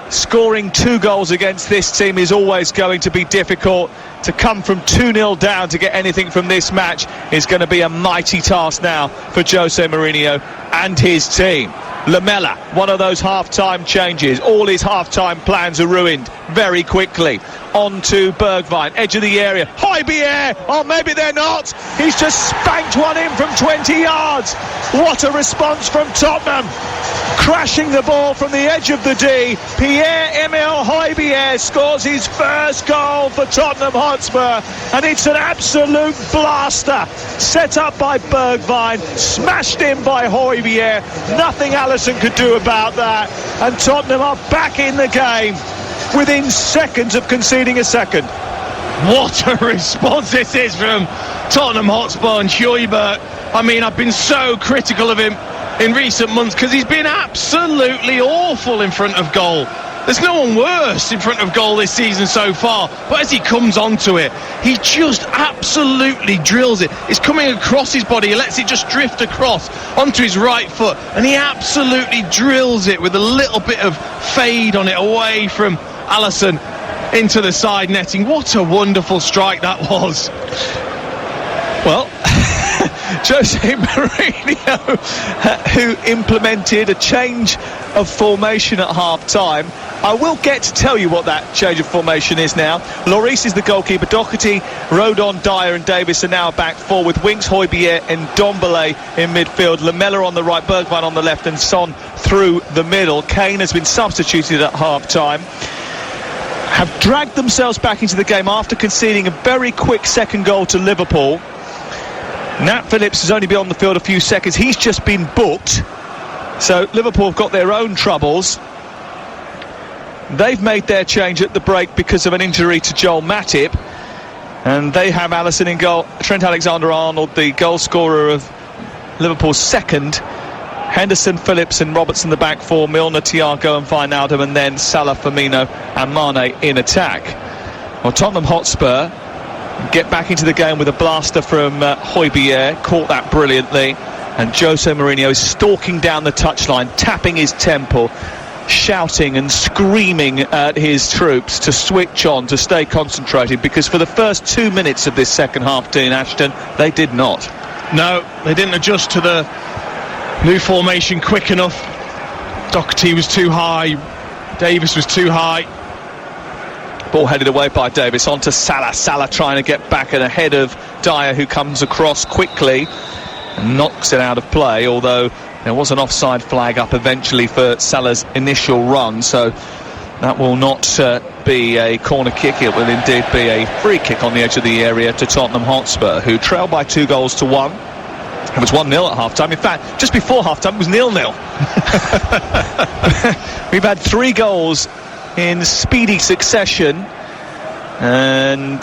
Scoring 2 goals against this team is always going to be difficult. To come from 2-0 down to get anything from this match is going to be a mighty task now for Jose Mourinho and his team. Lamela, one of those half-time changes. All his half-time plans are ruined very quickly. On to Bergwijn, edge of the area. Højbjerg, oh, maybe they're not. He's just spanked one in from 20 yards. What a response from Tottenham. Crashing the ball from the edge of the D. Pierre-Emile Højbjerg scores his first goal for Tottenham Hotspur, and it's an absolute blaster. Set up by Bergwijn, smashed in by Højbjerg. Nothing Alisson could do about that, and Tottenham are back in the game within seconds of conceding a second. What a response this is from Tottenham Hotspur and Højbjerg. I mean, I've been so critical of him in recent months because he's been absolutely awful in front of goal. There's no one worse in front of goal this season so far, but as he comes onto it, he just absolutely drills it. It's coming across his body, he lets it just drift across onto his right foot, and he absolutely drills it with a little bit of fade on it away from Alisson into the side netting. What a wonderful strike that was. Well, Jose Mourinho, who implemented a change of formation at half-time. I will get to tell you what that change of formation is now. Lloris is the goalkeeper. Doherty, Rodon, Dyer and Davis are now back four, with Winks, Højbjerg and Ndombele in midfield. Lamela on the right, Bergwijn on the left and Son through the middle. Kane has been substituted at half-time. Have dragged themselves back into the game after conceding a very quick second goal to Liverpool. Nat Phillips has only been on the field a few seconds. He's just been booked. So Liverpool have got their own troubles. They've made their change at the break because of an injury to Joel Matip. And they have Alisson in goal. Trent Alexander-Arnold, the goal scorer of Liverpool's second. Henderson, Phillips and Robertson the back four. Milner, Thiago and Wijnaldum. And then Salah, Firmino and Mane in attack. Well, Tottenham Hotspur get back into the game with a blaster from Højbjerg. Caught that brilliantly. And Jose Mourinho is stalking down the touchline, tapping his temple, shouting and screaming at his troops to switch on, to stay concentrated, because for the first 2 minutes of this second half, Dean Ashton, they did not. No, they didn't adjust to the new formation quick enough. Doherty was too high, Davis was too high. Ball headed away by Davis, on to Salah. Salah trying to get back and ahead of Dyer, who comes across quickly and knocks it out of play, although there was an offside flag up eventually for Salah's initial run, so that will not be a corner kick. It will indeed be a free kick on the edge of the area to Tottenham Hotspur, who trail by 2-1. It was 1-0 at half-time. In fact, just before half-time, it was 0-0. We've had 3 goals in speedy succession, and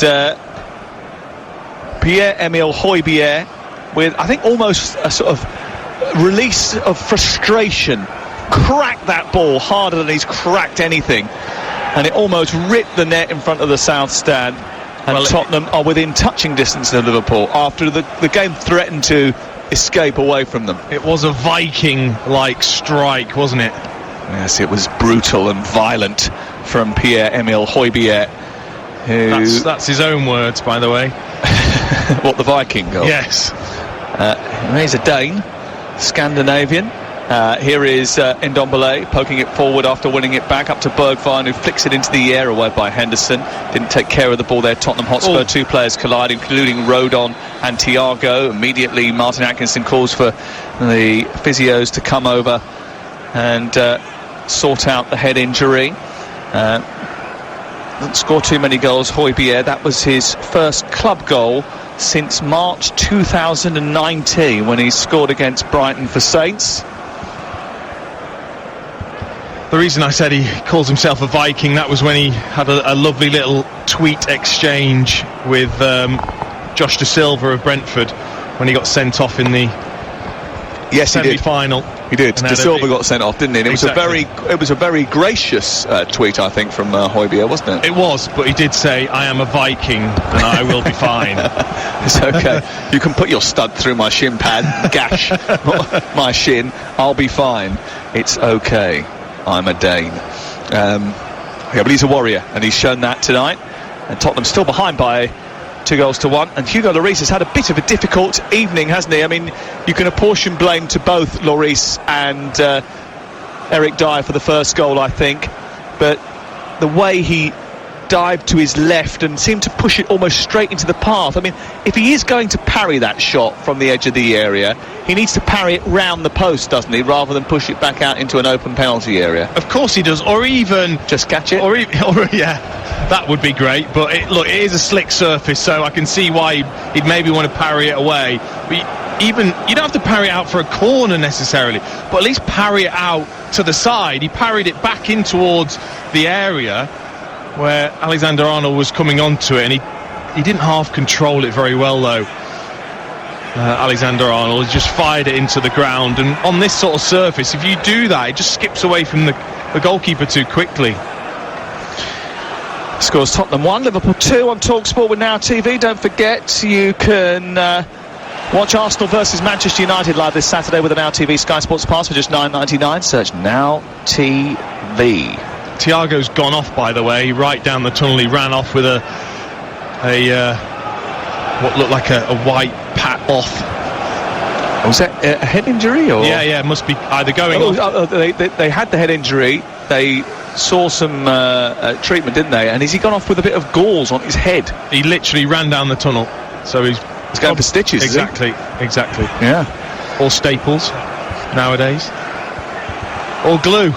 Pierre-Emile Højbjerg, with, I think, almost a sort of release of frustration, cracked that ball harder than he's cracked anything, and it almost ripped the net in front of the south stand, and Tottenham are within touching distance of Liverpool after the game threatened to escape away from them. It was a Viking-like strike, wasn't it? Yes, it was brutal and violent from Pierre-Emile Højbjerg, who... That's his own words, by the way. What, the Viking goal? Yes. He's a Dane, Scandinavian. Here is Ndombele poking it forward after winning it back up to Bergwijn, who flicks it into the air, away by Henderson. Didn't take care of the ball there. Tottenham Hotspur, 2 players collide, including Rodon and Thiago. Immediately Martin Atkinson calls for the physios to come over and sort out the head injury. Didn't score too many goals, Højbjerg. That was his first club goal since March 2019, when he scored against Brighton for Saints. The reason I said he calls himself a Viking, that was when he had a lovely little tweet exchange with Josh De Silva of Brentford when he got sent off in the semi-final. He did. De Silva got sent off, didn't he? And exactly. It was a very gracious tweet, I think, from Højbjerg, wasn't it? It was, but he did say, "I am a Viking and I will be fine." It's okay. You can put your stud through my shin pad, gash my shin. I'll be fine. It's okay. I'm a Dane. Yeah, but he's a warrior, and he's shown that tonight. And Tottenham still behind by 2-1, and Hugo Lloris has had a bit of a difficult evening, hasn't he? I mean, you can apportion blame to both Lloris and Eric Dyer for the first goal, I think, but the way he dived to his left and seemed to push it almost straight into the path. I mean, if he is going to parry that shot from the edge of the area, he needs to parry it round the post, doesn't he, rather than push it back out into an open penalty area. Of course he does, or even just catch it, or yeah, that would be great. But look, it is a slick surface, so I can see why he'd maybe want to parry it away. But you don't have to parry it out for a corner necessarily, but at least parry it out to the side. He parried it back in towards the area where Alexander-Arnold was coming onto it, and he didn't half control it very well, though. Alexander-Arnold just fired it into the ground, and on this sort of surface, if you do that, it just skips away from the goalkeeper too quickly. Scores Tottenham 1, Liverpool 2 on TalkSport with Now TV. Don't forget, you can watch Arsenal versus Manchester United live this Saturday with a Now TV Sky Sports Pass for just $9.99. Search Now TV. Thiago's gone off, by the way, right down the tunnel. He ran off with what looked like a white pat off. Was that a head injury? Or? Yeah, it must be either going off. They had the head injury. They saw some treatment, didn't they? And has he gone off with a bit of gauze on his head? He literally ran down the tunnel. So he's going for stitches. Exactly. Yeah. Or staples nowadays. Or glue.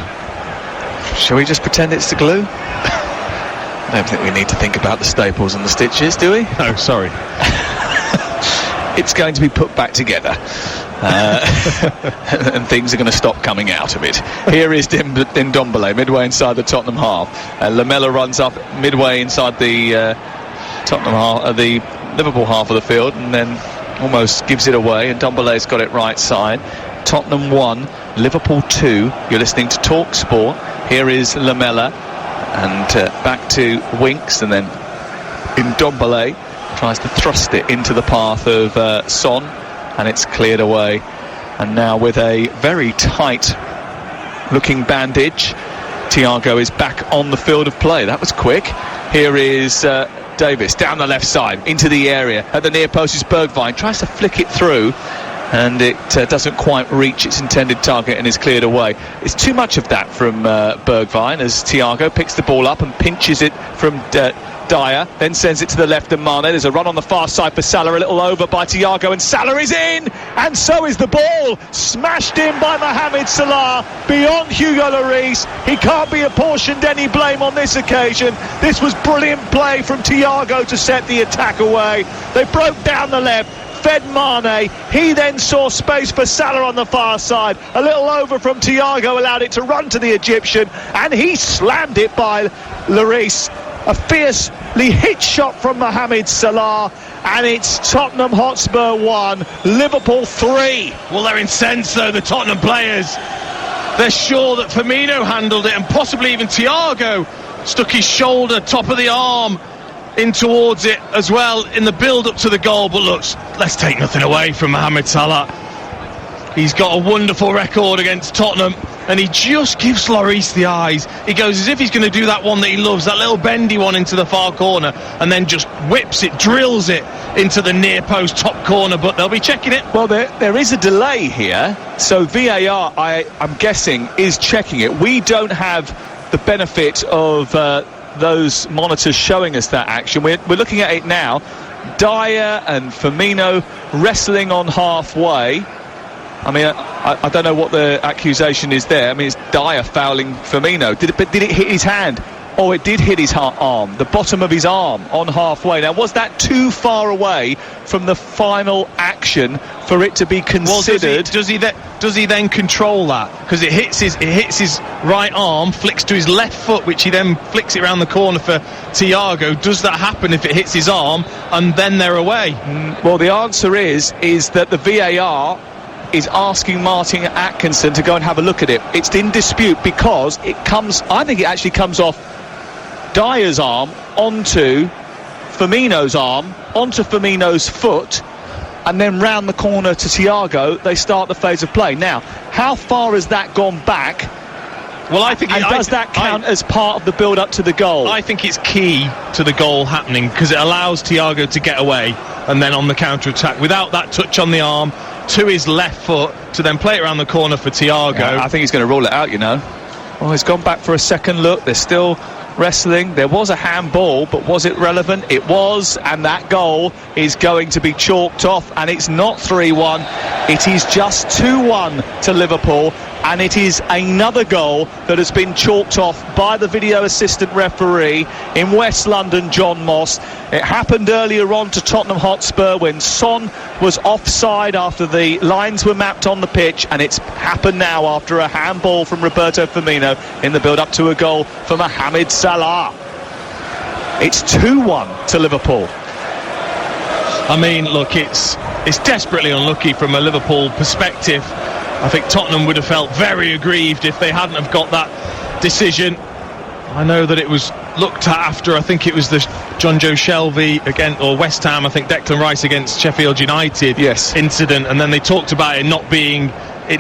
Shall we just pretend it's the glue? I don't think we need to think about the staples and the stitches, do we? No, sorry. It's going to be put back together. And things are going to stop coming out of it. Here is Ndombele, midway inside the Tottenham half. Lamela runs up midway inside the Tottenham half, the Liverpool half of the field, and then almost gives it away, and Ndombele's got it right side. Tottenham 1, Liverpool 2. You're listening to TalkSport. Here is Lamela, and back to Winks, and then Ndombele tries to thrust it into the path of Son, and it's cleared away. And now with a very tight looking bandage, Thiago is back on the field of play. That was quick. Here is Davis down the left side into the area. At the near post is Bergwijn, tries to flick it through, and it doesn't quite reach its intended target and is cleared away. It's too much of that from Bergwijn as Thiago picks the ball up and pinches it from Dyer, then sends it to the left and Mane. There's a run on the far side for Salah, a little over by Thiago, and Salah is in, and so is the ball, smashed in by Mohamed Salah beyond Hugo Lloris. He can't be apportioned any blame on this occasion. This was brilliant play from Thiago to set the attack away. They broke down the left, fed Mane, he then saw space for Salah on the far side, a little over from Thiago allowed it to run to the Egyptian, and he slammed it by Lloris. A fiercely hit shot from Mohamed Salah, and it's Tottenham Hotspur 1, Liverpool 3. Well, they're incensed though, the Tottenham players. They're sure that Firmino handled it, and possibly even Thiago stuck his shoulder, top of the arm, in towards it as well in the build-up to the goal. But look, let's take nothing away from Mohamed Salah. He's got a wonderful record against Tottenham, and he just gives Lloris the eyes. He goes as if he's going to do that one that he loves, that little bendy one into the far corner, and then just whips it, drills it into the near post top corner, but they'll be checking it. Well, there is a delay here, so VAR, I'm guessing, is checking it. We don't have the benefit of those monitors showing us that action. We're looking at it now. Dyer and Firmino wrestling on halfway. I mean, I don't know what the accusation is there. I mean, it's Dyer fouling Firmino. Did it hit his hand? Oh, it did hit his arm, the bottom of his arm on halfway. Now, was that too far away from the final action for it to be considered? Well, does he then control that? Because it hits his right arm, flicks to his left foot, which he then flicks it around the corner for Thiago. Does that happen if it hits his arm and then they're away? Well, the answer is that the VAR is asking Martin Atkinson to go and have a look at it. It's in dispute because I think it actually comes off Dyer's arm onto Firmino's arm, onto Firmino's foot, and then round the corner to Thiago. They start the phase of play. Now, how far has that gone back? Well, I think... And does that count as part of the build-up to the goal? I think it's key to the goal happening because it allows Thiago to get away and then on the counter-attack without that touch on the arm to his left foot to then play it around the corner for Thiago. Yeah, I think he's going to rule it out, you know. Well, he's gone back for a second look. They're still wrestling. There was a handball, but was it relevant? It was, and that goal is going to be chalked off, and it's not 3-1. It is just 2-1 to Liverpool, and it is another goal that has been chalked off by the video assistant referee in West London, John Moss. It happened earlier on to Tottenham Hotspur when Son was offside after the lines were mapped on the pitch, and it's happened now after a handball from Roberto Firmino in the build-up to a goal for Mohamed Salah. It's 2-1 to Liverpool. I mean, look, it's desperately unlucky from a Liverpool perspective. I think Tottenham would have felt very aggrieved if they hadn't have got that decision. I know that it was looked at after, I think it was the John Joe Shelby against, or West Ham, I think Declan Rice against Sheffield United incident, and then they talked about it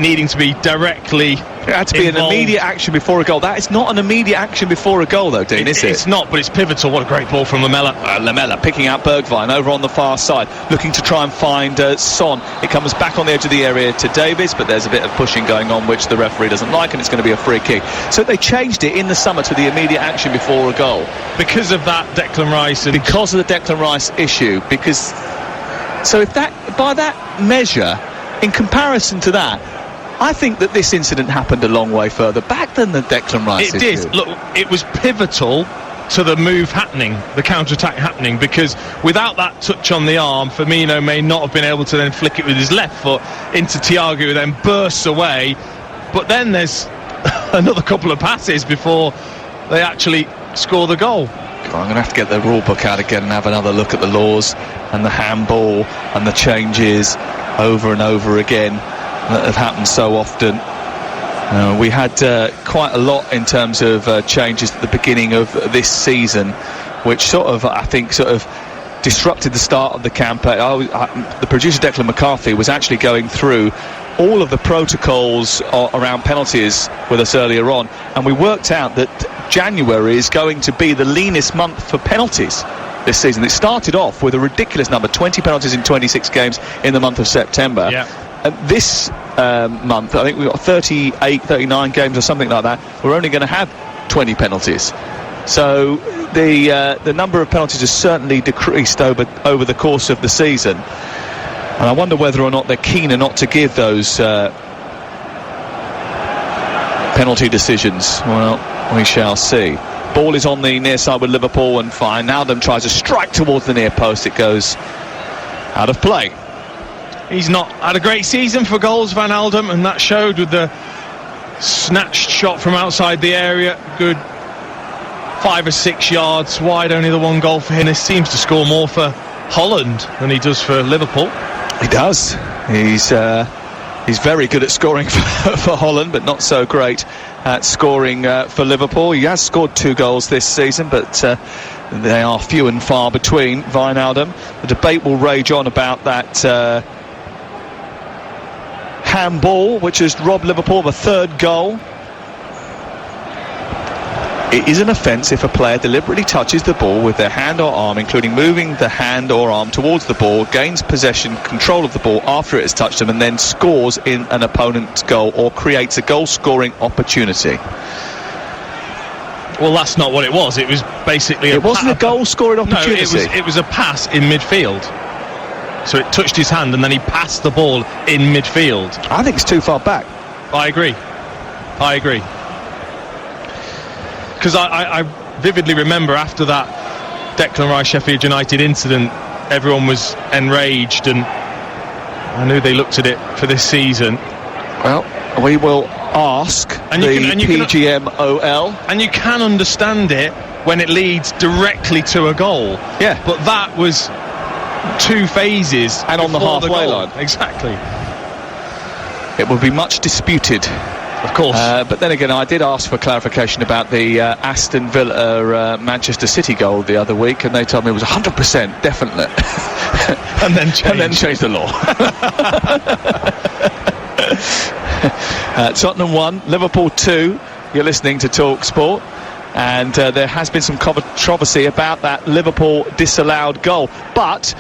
needing to be directly It had to be involved. An immediate action before a goal. That is not an immediate action before a goal, though, Dean, is it? It's not, but it's pivotal. What a great ball from Lamela. Lamela picking out Bergwijn over on the far side, looking to try and find Son. It comes back on the edge of the area to Davies, but there's a bit of pushing going on which the referee doesn't like, and it's going to be a free kick. So they changed it in the summer to the immediate action before a goal. Because of that Declan Rice. Because of the Declan Rice issue. So if that, by that measure, in comparison to that, I think that this incident happened a long way further back than the Declan Rice issue. It did. Look, it was pivotal to the move happening, the counter-attack happening, because without that touch on the arm, Firmino may not have been able to then flick it with his left foot into Thiago, who then bursts away. But then there's another couple of passes before they actually score the goal. I'm going to have to get the rule book out again and have another look at the laws and the handball and the changes over and over again that have happened so often. We had quite a lot in terms of changes at the beginning of this season, which sort of disrupted the start of the campaign. The producer Declan McCarthy was actually going through all of the protocols around penalties with us earlier on, and we worked out that January is going to be the leanest month for penalties this season. It started off with a ridiculous number, 20 penalties in 26 games in the month of September. Yeah. this month, I think we've got 38, 39 games or something like that. We're only going to have 20 penalties. So the number of penalties has certainly decreased over the course of the season. And I wonder whether or not they're keener not to give those penalty decisions. Well, we shall see. Ball is on the near side with Liverpool, and Wijnaldum tries to strike towards the near post. It goes out of play. He's not had a great season for goals, Wijnaldum, and that showed with the snatched shot from outside the area. Good 5 or 6 yards wide, only the 1 goal for him. He seems to score more for Holland than he does for Liverpool. He does. He's very good at scoring for Holland, but not so great at scoring for Liverpool. He has scored 2 goals this season, but they are few and far between. Wijnaldum. The debate will rage on about that handball, which has robbed Liverpool of a 3rd goal. It is an offence if a player deliberately touches the ball with their hand or arm, including moving the hand or arm towards the ball, gains possession, control of the ball after it has touched them, and then scores in an opponent's goal or creates a goal-scoring opportunity. Well, that's not what it was. It was basically it wasn't a goal-scoring opportunity. No, it was a pass in midfield. So it touched his hand and then he passed the ball in midfield. I think it's too far back. I agree. Because I vividly remember after that Declan Rice Sheffield United incident, everyone was enraged, and I knew they looked at it for this season. Well, we will ask PGMOL. And you can understand it when it leads directly to a goal. Yeah. But that was 2 phases. And on the halfway line. Exactly. It will be much disputed. Of course. But then again, I did ask for clarification about the Aston Villa Manchester City goal the other week, and they told me it was 100% definite. and then changed the law. Tottenham 1, Liverpool 2. You're listening to Talk Sport, and there has been some controversy about that Liverpool disallowed goal. But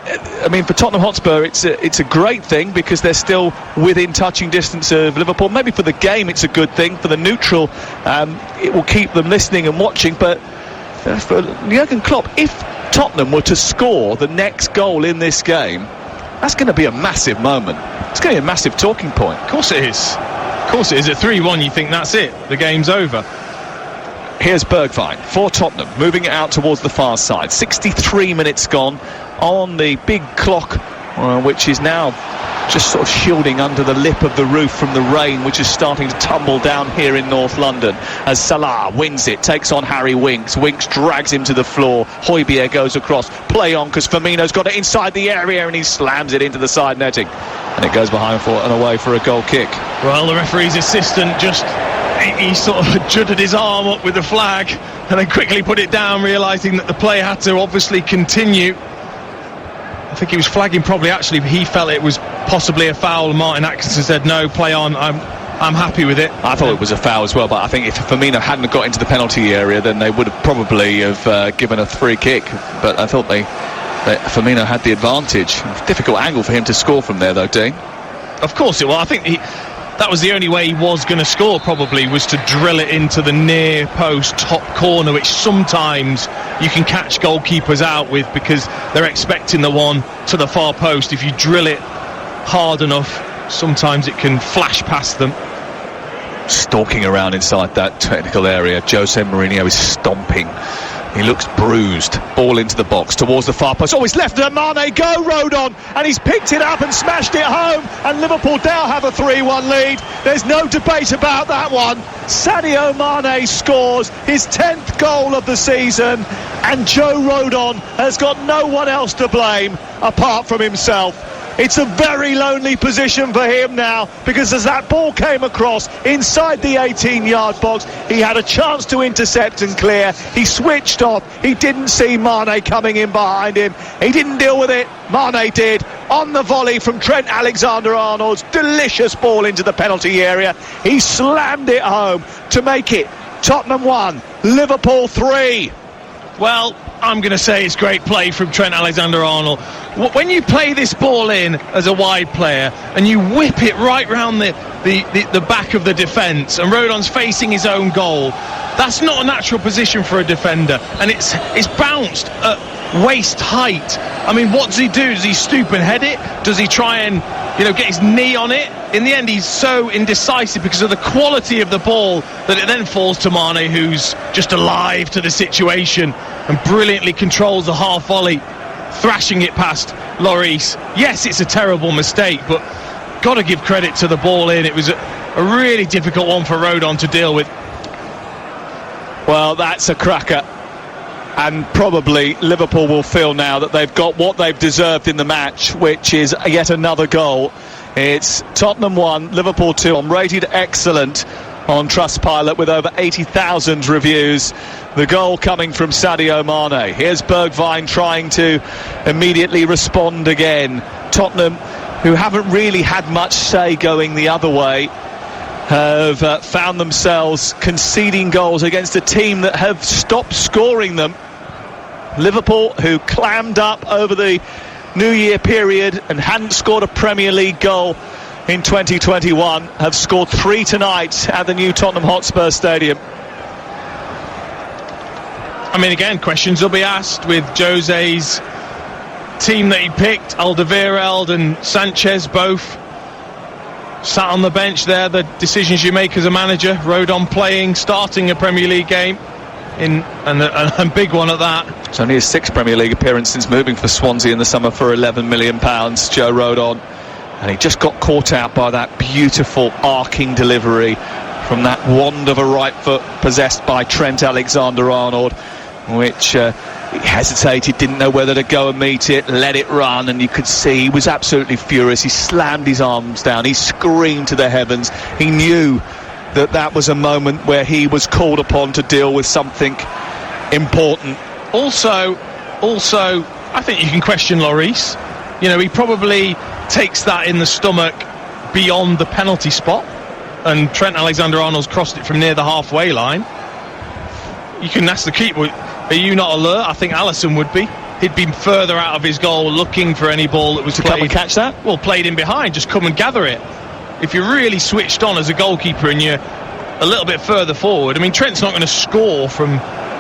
I mean, for Tottenham Hotspur, it's a great thing because they're still within touching distance of Liverpool. Maybe for the game it's a good thing. For the neutral, it will keep them listening and watching. But for Jurgen Klopp, if Tottenham were to score the next goal in this game, that's going to be a massive moment. It's going to be a massive talking point. Of course it is. Of course it is. At 3-1, you think that's it. The game's over. Here's Bergwijn for Tottenham, moving it out towards the far side. 63 minutes gone on the big clock, which is now just sort of shielding under the lip of the roof from the rain, which is starting to tumble down here in North London. As Salah wins it, takes on Harry Winks. Winks drags him to the floor. Højbjerg goes across. Play on, because Firmino's got it inside the area and he slams it into the side netting. And it goes behind and away for a goal kick. Well, the referee's assistant he sort of jutted his arm up with the flag and then quickly put it down, realising that the play had to obviously continue. I think he was flagging probably, actually, he felt it was possibly a foul. Martin Atkinson said, no, play on, I'm happy with it. I thought it was a foul as well, but I think if Firmino hadn't got into the penalty area, then they would have probably given a free kick. But I thought Firmino had the advantage. Difficult angle for him to score from there, though, Dean. Of course it was. I think that was the only way he was going to score, probably, was to drill it into the near post top corner, which sometimes you can catch goalkeepers out with because they're expecting the one to the far post. If you drill it hard enough, sometimes it can flash past them. Stalking around inside that technical area, Jose Mourinho is stomping. He looks bruised. Ball into the box towards the far post. Oh, he's left it. Mane go Rodon, and he's picked it up and smashed it home, and Liverpool now have a 3-1 lead. There's no debate about that one. Sadio Mane scores his 10th goal of the season, and Joe Rodon has got no one else to blame apart from himself. It's a very lonely position for him now, because as that ball came across inside the 18-yard box, he had a chance to intercept and clear. He switched off. He didn't see Mane coming in behind him. He didn't deal with it. Mane did. On the volley from Trent Alexander-Arnold's delicious ball into the penalty area, he slammed it home to make it Tottenham 1, Liverpool 3. Well, I'm going to say it's great play from Trent Alexander-Arnold. When you play this ball in as a wide player and you whip it right round the back of the defence, and Rodon's facing his own goal, that's not a natural position for a defender, and it's bounced at waist height. I mean, what does he do? Does he stoop and head it? Does he try and get his knee on it? In the end, he's so indecisive because of the quality of the ball that it then falls to Mane, who's just alive to the situation and brilliantly controls the half volley, thrashing it past Lloris. Yes, it's a terrible mistake, but got to give credit to the ball in. It was a really difficult one for Rodon to deal with. Well, that's a cracker. And probably Liverpool will feel now that they've got what they've deserved in the match, which is yet another goal. It's Tottenham 1, Liverpool 2, rated excellent on Trustpilot with over 80,000 reviews. The goal coming from Sadio Mane. Here's Bergwijn trying to immediately respond again. Tottenham, who haven't really had much say going the other way, have found themselves conceding goals against a team that have stopped scoring them. Liverpool, who clammed up over the New Year period and hadn't scored a Premier League goal in 2021, have scored 3 tonight at the new Tottenham Hotspur Stadium. I mean, again, questions will be asked with Jose's team that he picked. Alderweireld and Sanchez both sat on the bench there. The decisions you make as a manager. Rodon playing, starting a Premier League game, and a big one at that. It's only his 6th Premier League appearance since moving for Swansea in the summer for £11 million, Joe Rodon. And he just got caught out by that beautiful arcing delivery from that wand of a right foot possessed by Trent Alexander-Arnold, which he hesitated, didn't know whether to go and meet it, let it run, and you could see he was absolutely furious. He slammed his arms down, he screamed to the heavens. He knew that was a moment where he was called upon to deal with something important. Also, I think you can question Lloris. He probably takes that in the stomach beyond the penalty spot, and Trent Alexander-Arnold's crossed it from near the halfway line. You can ask the keeper, are you not alert? I think Alisson would be. He'd been further out of his goal looking for any ball that was played. Come and catch that? Well, played in behind, just come and gather it. If you're really switched on as a goalkeeper and you're a little bit further forward, I mean, Trent's not going to score from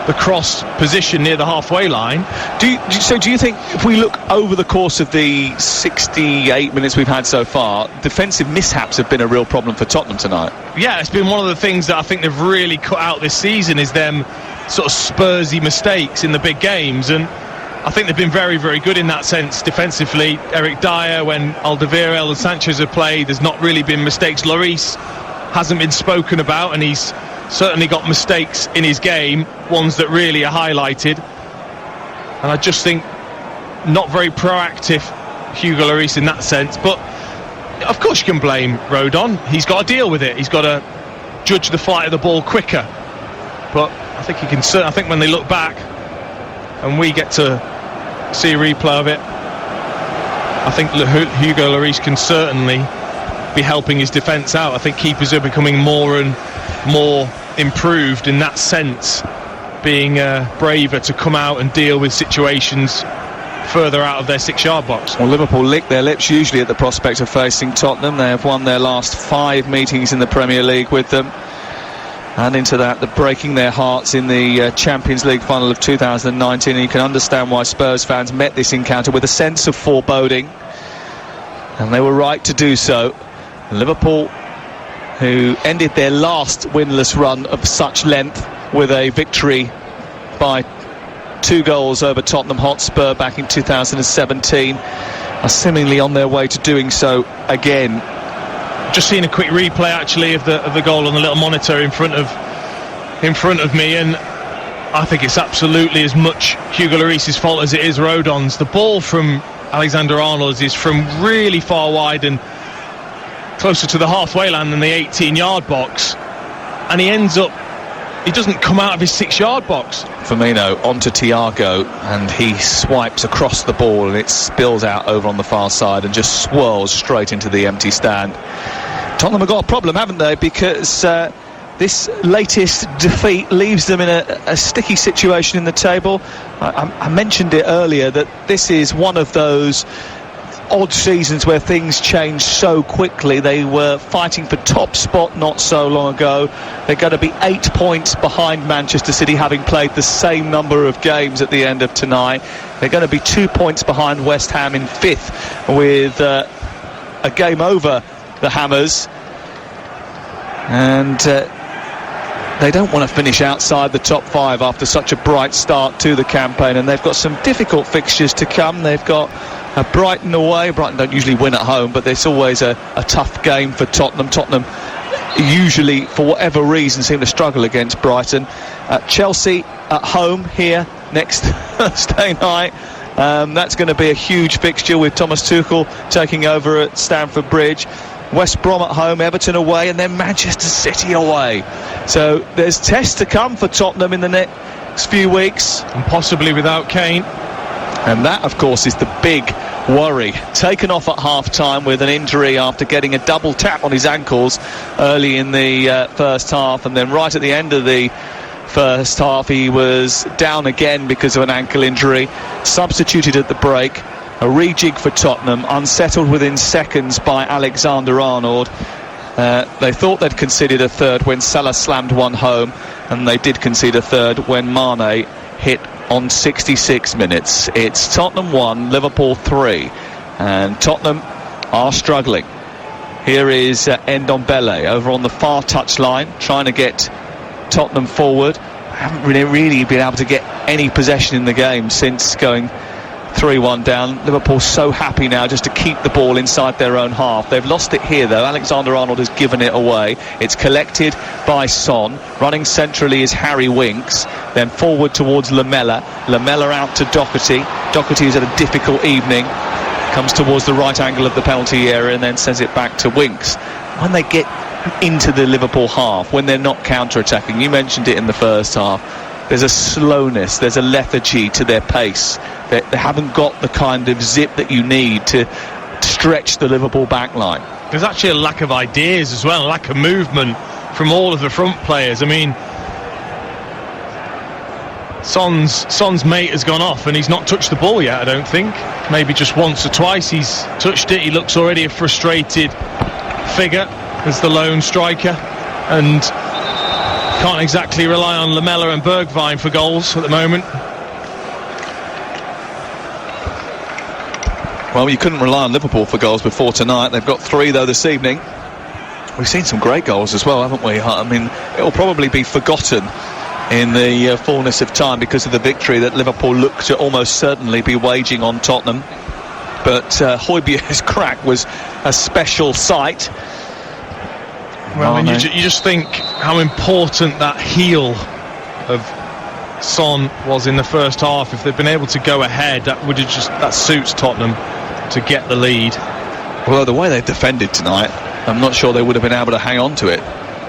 the cross position near the halfway line. Do you think, if we look over the course of the 68 minutes we've had so far, defensive mishaps have been a real problem for Tottenham tonight? Yeah, it's been one of the things that I think they've really cut out this season, is them sort of Spursy mistakes in the big games, and I think they've been very, very good in that sense defensively. Eric Dyer, when Alderweireld and Sanchez have played, there's not really been mistakes. Lloris hasn't been spoken about, and he's certainly got mistakes in his game, ones that really are highlighted. And I just think not very proactive, Hugo Lloris, in that sense. But of course you can blame Rodon. He's got to deal with it. He's got to judge the flight of the ball quicker. But I think he can. I think when they look back and we get to see a replay of it, I think Hugo Lloris can certainly be helping his defence out. I think keepers are becoming more and more improved in that sense, being braver to come out and deal with situations further out of their 6-yard box. Well, Liverpool lick their lips usually at the prospect of facing Tottenham. They have won their last 5 meetings in the Premier League with them, and into that, the breaking their hearts in the Champions League final of 2019. And you can understand why Spurs fans met this encounter with a sense of foreboding, and they were right to do so. Liverpool, who ended their last winless run of such length with a victory by 2 goals over Tottenham Hotspur back in 2017, are seemingly on their way to doing so again. Just seen a quick replay actually of the goal on the little monitor in front of me, and I think it's absolutely as much Hugo Lloris's fault as it is Rodon's. The ball from Alexander-Arnold is from really far wide and closer to the halfway line than the 18-yard box, and he doesn't come out of his 6-yard box. Firmino onto Thiago, and he swipes across the ball, and it spills out over on the far side and just swirls straight into the empty stand. Tottenham have got a problem, haven't they? Because this latest defeat leaves them in a sticky situation in the table. I mentioned it earlier that this is one of those odd seasons where things change so quickly. They were fighting for top spot not so long ago. They're going to be 8 points behind Manchester City, having played the same number of games at the end of tonight. They're going to be 2 points behind West Ham in 5th, with a game over the Hammers, and they don't want to finish outside the top 5 after such a bright start to the campaign, and they've got some difficult fixtures to come. They've got Brighton away. Brighton don't usually win at home, but it's always a tough game for Tottenham. Tottenham usually, for whatever reason, seem to struggle against Brighton. Chelsea at home here next Thursday night. That's going to be a huge fixture with Thomas Tuchel taking over at Stamford Bridge. West Brom at home, Everton away, and then Manchester City away. So there's tests to come for Tottenham in the next few weeks. And possibly without Kane. And that, of course, is the big worry. Taken off at half-time with an injury after getting a double tap on his ankles early in the first half, and then right at the end of the first half he was down again because of an ankle injury. Substituted at the break. A rejig for Tottenham, unsettled within seconds by Alexander-Arnold. They thought they'd conceded a third when Salah slammed one home, and they did concede a third when Mane hit on 66 minutes. It's Tottenham 1, Liverpool 3, and Tottenham are struggling. Here is Ndombele over on the far touchline, trying to get Tottenham forward. Haven't really been able to get any possession in the game since going 3-1 down. Liverpool so happy now just to keep the ball inside their own half. They've lost it here though. Alexander-Arnold has given it away. It's collected by Son. Running centrally is Harry Winks. Then forward towards Lamela. Lamela out to Doherty. Doherty has had a difficult evening. Comes towards the right angle of the penalty area and then sends it back to Winks. When they get into the Liverpool half, when they're not counter-attacking, you mentioned it in the first half, there's a slowness, there's a lethargy to their pace. They haven't got the kind of zip that you need to stretch the Liverpool backline. There's actually a lack of ideas as well, a lack of movement from all of the front players. I mean, Son's mate has gone off and he's not touched the ball yet, I don't think. Maybe just once or twice he's touched it. He looks already a frustrated figure as the lone striker, and can't exactly rely on Lamela and Bergwijn for goals at the moment. Well, you couldn't rely on Liverpool for goals before tonight. They've got 3 though this evening. We've seen some great goals as well, haven't we? I mean, it'll probably be forgotten in the fullness of time because of the victory that Liverpool look to almost certainly be waging on Tottenham. But Højbjerg's crack was a special sight. Well, I mean, you just think how important that heel of Son was in the first half. If they'd been able to go ahead, that suits Tottenham to get the lead. Although the way they defended tonight, I'm not sure they would have been able to hang on to it.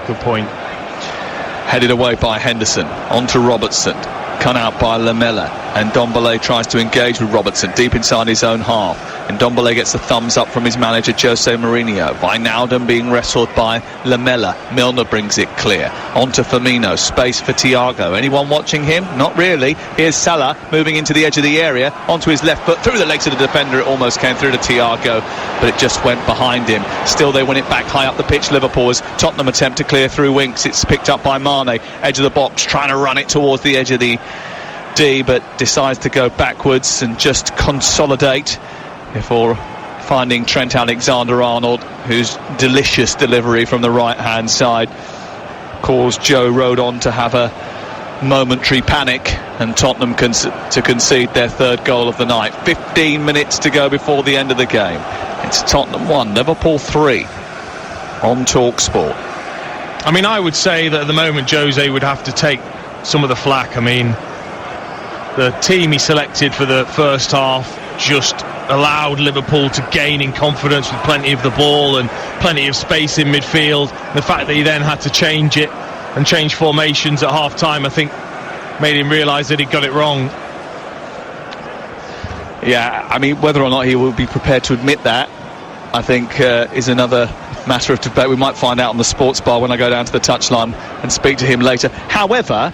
Good point. Headed away by Henderson, on to Robertson, cut out by Lamela, and Ndombele tries to engage with Robertson deep inside his own half, and Ndombele gets the thumbs up from his manager Jose Mourinho. Wijnaldum being wrestled by Lamela. Milner brings it clear, on to Firmino, space for Thiago. Anyone watching him? Not really. Here's Salah moving into the edge of the area, onto his left foot, through the legs of the defender. It almost came through to Thiago, but it just went behind him. Still they win it back high up the pitch, Liverpool, as Tottenham attempt to clear through Winks. It's picked up by Mane, edge of the box, trying to run it towards the edge of the D, but decides to go backwards and just consolidate before finding Trent Alexander-Arnold, whose delicious delivery from the right-hand side caused Joe Rodon to have a momentary panic, and Tottenham to concede their 3rd goal of the night. 15 minutes to go before the end of the game. It's Tottenham 1, Liverpool 3 on TalkSport. I mean, I would say that at the moment Jose would have to take some of the flack. I mean, the team he selected for the first half just allowed Liverpool to gain in confidence with plenty of the ball and plenty of space in midfield. The fact that he then had to change it and change formations at half-time, I think, made him realise that he'd got it wrong. Yeah, I mean, whether or not he will be prepared to admit that, I think, is another matter of debate. We might find out on the sports bar when I go down to the touchline and speak to him later. However,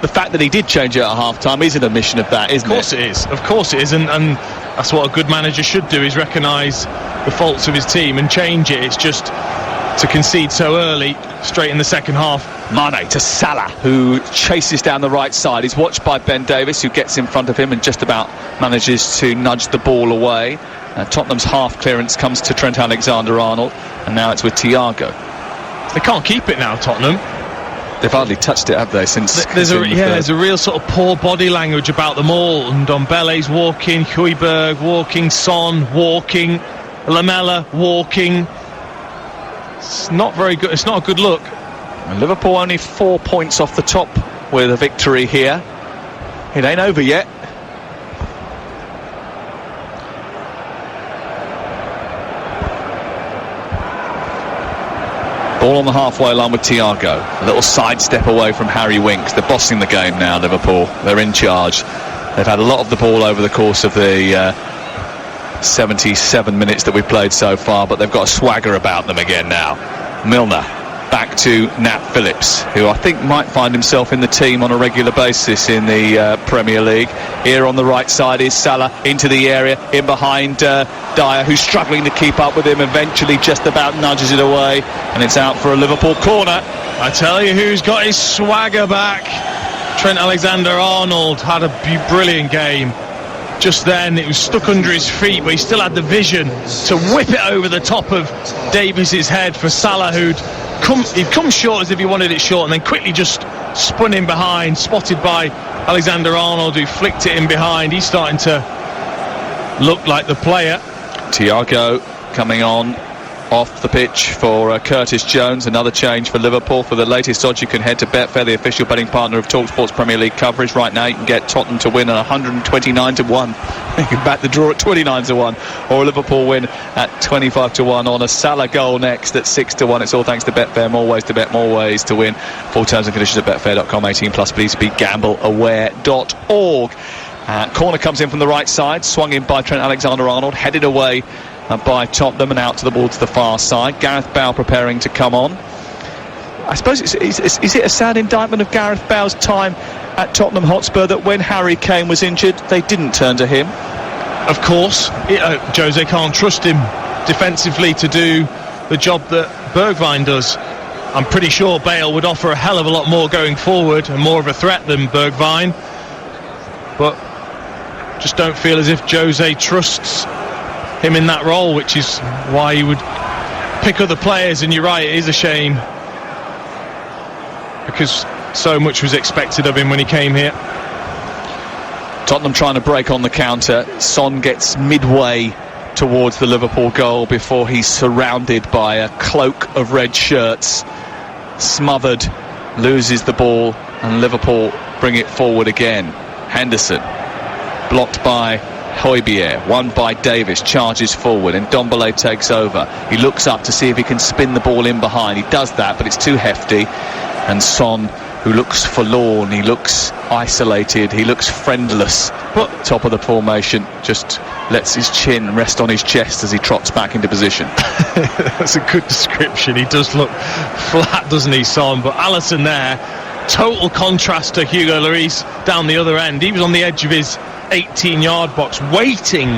the fact that he did change it at half-time is an admission of that, isn't it? Of course it is, and that's what a good manager should do, is recognise the faults of his team and change it. It's just to concede so early, straight in the second half. Mane to Salah, who chases down the right side. He's watched by Ben Davies, who gets in front of him and just about manages to nudge the ball away. Tottenham's half clearance comes to Trent Alexander-Arnold, and now it's with Thiago. They can't keep it now, Tottenham. They've hardly touched it, have they, since... There's a real sort of poor body language about them all. And Ndombele's walking, Højbjerg walking, Son walking, Lamela walking. It's not very good. It's not a good look. And Liverpool only 4 points off the top with a victory here. It ain't over yet. Ball on the halfway line with Thiago. A little sidestep away from Harry Winks. They're bossing the game now, Liverpool. They're in charge. They've had a lot of the ball over the course of the 77 minutes that we've played so far, but they've got a swagger about them again now. Milner back to Nat Phillips, who I think might find himself in the team on a regular basis in the Premier League. Here on the right side is Salah into the area, in behind Dyer, who's struggling to keep up with him, eventually just about nudges it away, and it's out for a Liverpool corner. I tell you who's got his swagger back. Trent Alexander-Arnold had a brilliant game. Just then it was stuck under his feet, but he still had the vision to whip it over the top of Davies' head for Salah, he'd come short as if he wanted it short, and then quickly just spun in behind, spotted by Alexander-Arnold, who flicked it in behind. He's starting to look like the player. Thiago coming on off the pitch for Curtis Jones. Another change for Liverpool. For the latest odds, you can head to Betfair, the official betting partner of TalkSport's Premier League coverage. Right now you can get Tottenham to win at 129-1. You can back the draw at 29-1, or a Liverpool win at 25-1 on a Salah goal next at 6-1. It's all thanks to Betfair. More ways to bet, more ways to win. Full terms and conditions at betfair.com. 18+. Please be gambleaware.org. Corner comes in from the right side, swung in by Trent Alexander-Arnold, headed away by Tottenham and out to the ball to the far side. Gareth Bale preparing to come on. I suppose is it a sad indictment of Gareth Bale's time at Tottenham Hotspur that when Harry Kane was injured, they didn't turn to him? Of course. Jose can't trust him defensively to do the job that Bergwijn does. I'm pretty sure Bale would offer a hell of a lot more going forward and more of a threat than Bergwijn, but just don't feel as if Jose trusts him in that role, which is why he would pick other players. And you're right, it is a shame, because so much was expected of him when he came here. Tottenham trying to break on the counter. Son gets midway towards the Liverpool goal before he's surrounded by a cloak of red shirts, smothered, loses the ball, and Liverpool bring it forward again. Henderson blocked by Højbjerg, won by Davis, charges forward, and Ndombele takes over. He looks up to see if he can spin the ball in behind. He does that, but it's too hefty, and Son, who looks forlorn, he looks isolated, he looks friendless, but top of the formation, just lets his chin rest on his chest as he trots back into position. That's a good description. He does look flat, doesn't he, Son? But Alisson there, total contrast to Hugo Lloris down the other end. He was on the edge of his 18-yard box waiting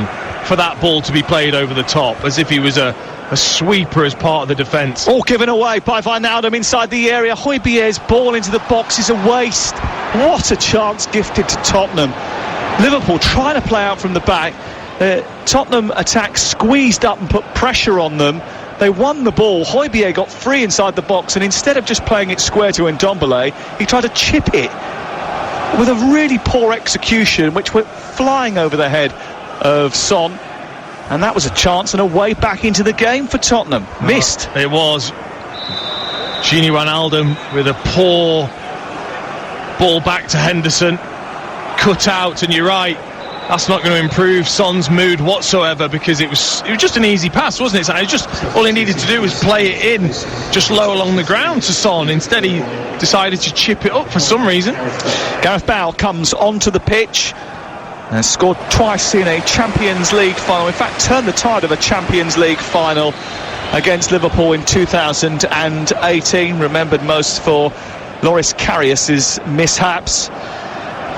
for that ball to be played over the top, as if he was a sweeper as part of the defence. All given away by Wijnaldum inside the area. Højbjerg's ball into the box is a waste. What a chance gifted to Tottenham. Liverpool trying to play out from the back. Tottenham attack squeezed up and put pressure on them. They won the ball. Højbjerg got free inside the box, and instead of just playing it square to Ndombele, he tried to chip it with a really poor execution, which went flying over the head of Son, and that was a chance and a way back into the game for Tottenham. Missed. It was. Gini Wijnaldum with a poor ball back to Henderson, cut out, and you're right, that's not going to improve Son's mood whatsoever, because it was just an easy pass, wasn't it? So just all he needed to do was play it in just low along the ground to Son. Instead he decided to chip it up for some reason. Gareth Bale comes onto the pitch and scored twice in a Champions League final. In fact, turned the tide of a Champions League final against Liverpool in 2018, remembered most for Loris Karius's mishaps.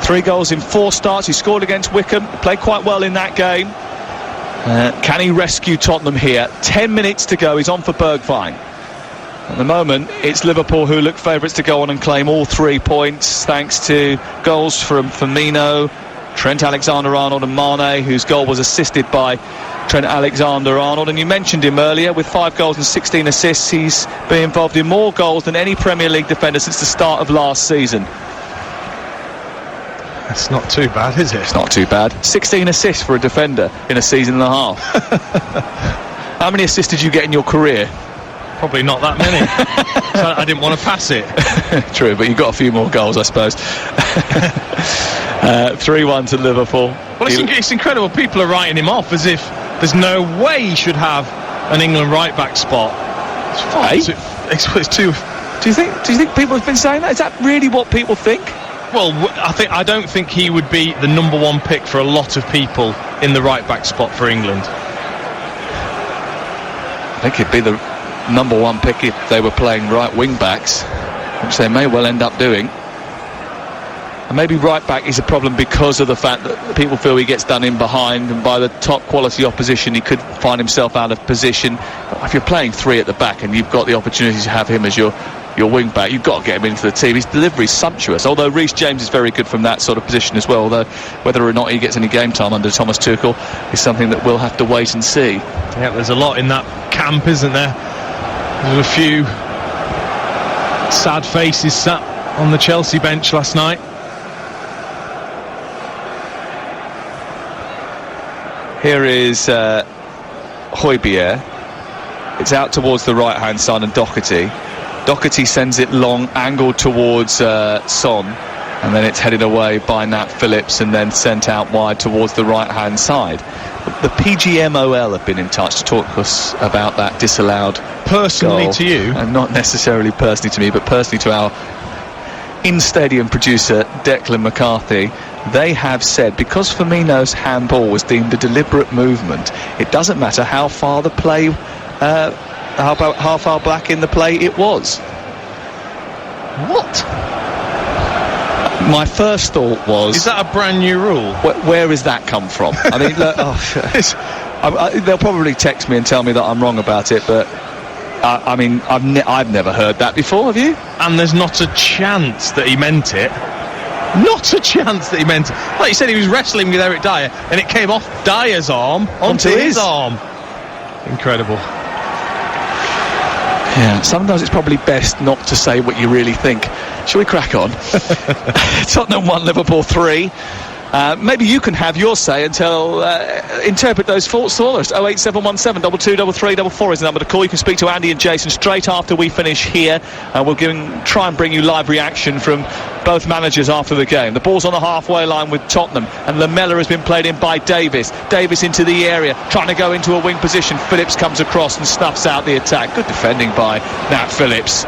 3 goals in 4 starts. He scored against Wycombe, played quite well in that game. Can he rescue Tottenham here? 10 minutes to go. He's on for Bergwijn. At the moment, it's Liverpool who look favourites to go on and claim all 3 points, thanks to goals from Firmino, Trent Alexander-Arnold and Mane, whose goal was assisted by Trent Alexander-Arnold. And you mentioned him earlier, with 5 goals and 16 assists. He's been involved in more goals than any Premier League defender since the start of last season. That's not too bad, is it? It's not too bad. 16 assists for a defender in a season and a half. How many assists did you get in your career? Probably not that many. So I didn't want to pass it. True, but you got a few more goals, I suppose. 3-1 to Liverpool. Well, it's incredible. People are writing him off as if there's no way he should have an England right-back spot. It's fine. It's too... Do you think people have been saying that? Is that really what people think? Well, I don't think he would be the number 1 pick for a lot of people in the right-back spot for England. I think he'd be the number 1 pick if they were playing right wing-backs, which they may well end up doing. And maybe right-back is a problem because of the fact that people feel he gets done in behind, and by the top quality opposition he could find himself out of position. But if you're playing 3 at the back and you've got the opportunity to have him as your wing back, you've got to get him into the team. His delivery is sumptuous, although Reece James is very good from that sort of position as well, although whether or not he gets any game time under Thomas Tuchel is something that we'll have to wait and see. Yeah, there's a lot in that camp, isn't there? There's a few sad faces sat on the Chelsea bench last night. Here is Højbjerg. It's out towards the right-hand side, and Doherty sends it long, angled towards Son, and then it's headed away by Nat Phillips and then sent out wide towards the right-hand side. The PGMOL have been in touch to talk to us about that disallowed personally goal. To you? And not necessarily personally to me, but personally to our in-stadium producer Declan McCarthy. They have said because Firmino's handball was deemed a deliberate movement, it doesn't matter how far the play, how far back in the play it was. What? My first thought was... Is that a brand new rule? Where has that come from? I mean, look, they'll probably text me and tell me that I'm wrong about it, but I mean, I've never heard that before, have you? And there's not a chance that he meant it. Not a chance that he meant it. Like you said, he was wrestling with Eric Dyer, and it came off Dyer's arm onto his arm. Incredible. Yeah, sometimes it's probably best not to say what you really think. Shall we crack on? Tottenham 1, Liverpool 3. Maybe you can have your say and interpret those thoughts for us. 08717 223344 is the number to call. You can speak to Andy and Jason straight after we finish here. We'll try and bring you live reaction from both managers after the game. The ball's on the halfway line with Tottenham, and Lamella has been played in by Davis. Davis into the area, trying to go into a wing position. Phillips comes across and snuffs out the attack. Good defending by Nat Phillips.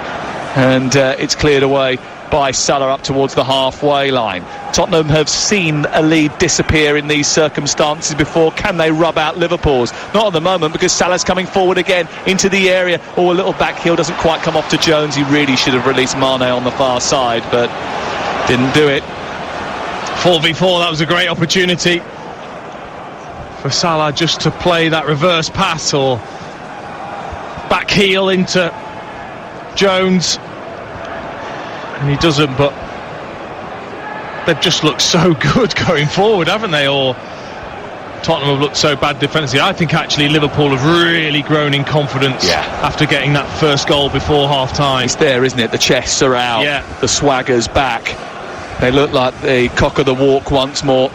And it's cleared away by Salah up towards the halfway line. Tottenham have seen a lead disappear in these circumstances before. Can they rub out Liverpool's? Not at the moment, because Salah's coming forward again into the area. A little back heel doesn't quite come off to Jones. He really should have released Mane on the far side, but didn't do it. 4v4, that was a great opportunity for Salah just to play that reverse pass or back heel into Jones. And he doesn't, but they've just looked so good going forward, haven't they? Or Tottenham have looked so bad defensively. I think actually Liverpool have really grown in confidence after getting that first goal before half-time. It's there, isn't it? The chests are out, the swagger's back. They look like the cock of the walk once more.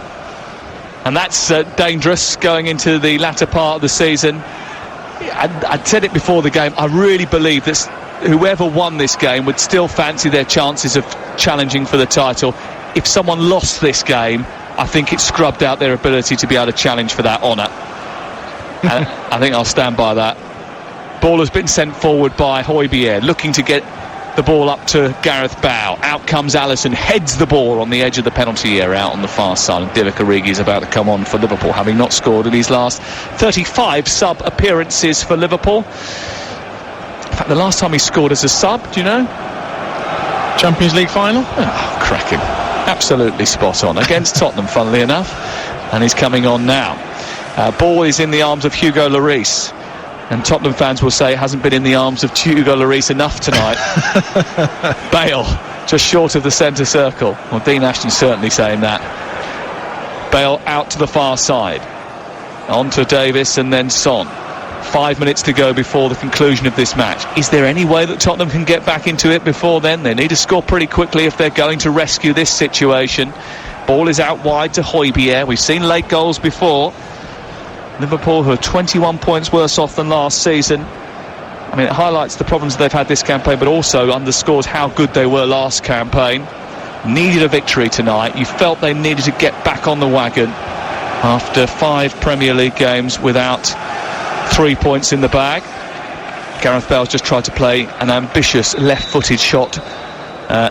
And that's dangerous going into the latter part of the season. I'd said it before the game, I really believe that whoever won this game would still fancy their chances of challenging for the title. If someone lost this game, I think it scrubbed out their ability to be able to challenge for that honour. And I think I'll stand by that. Ball has been sent forward by Højbjerg, looking to get the ball up to Gareth Bale. Out comes Alisson, heads the ball on the edge of the penalty area out on the far side. And Divock Origi is about to come on for Liverpool, having not scored in his last 35 sub appearances for Liverpool. In fact, the last time he scored as a sub, do you know? Champions League final? Oh, cracking. Absolutely spot on. Against Tottenham, funnily enough. And he's coming on now. Ball is in the arms of Hugo Lloris. And Tottenham fans will say it hasn't been in the arms of Hugo Lloris enough tonight. Bale, just short of the centre circle. Well, Dean Ashton's certainly saying that. Bale out to the far side. On to Davis and then Son. 5 minutes to go before the conclusion of this match. Is there any way that Tottenham can get back into it before then? They need to score pretty quickly if they're going to rescue this situation. Ball is out wide to Højbjerg. We've seen late goals before. Liverpool, who are 21 points worse off than last season. I mean, it highlights the problems they've had this campaign, but also underscores how good they were last campaign. Needed a victory tonight. You felt they needed to get back on the wagon after 5 Premier League games without 3 points in the bag. Gareth Bale's just tried to play an ambitious left-footed shot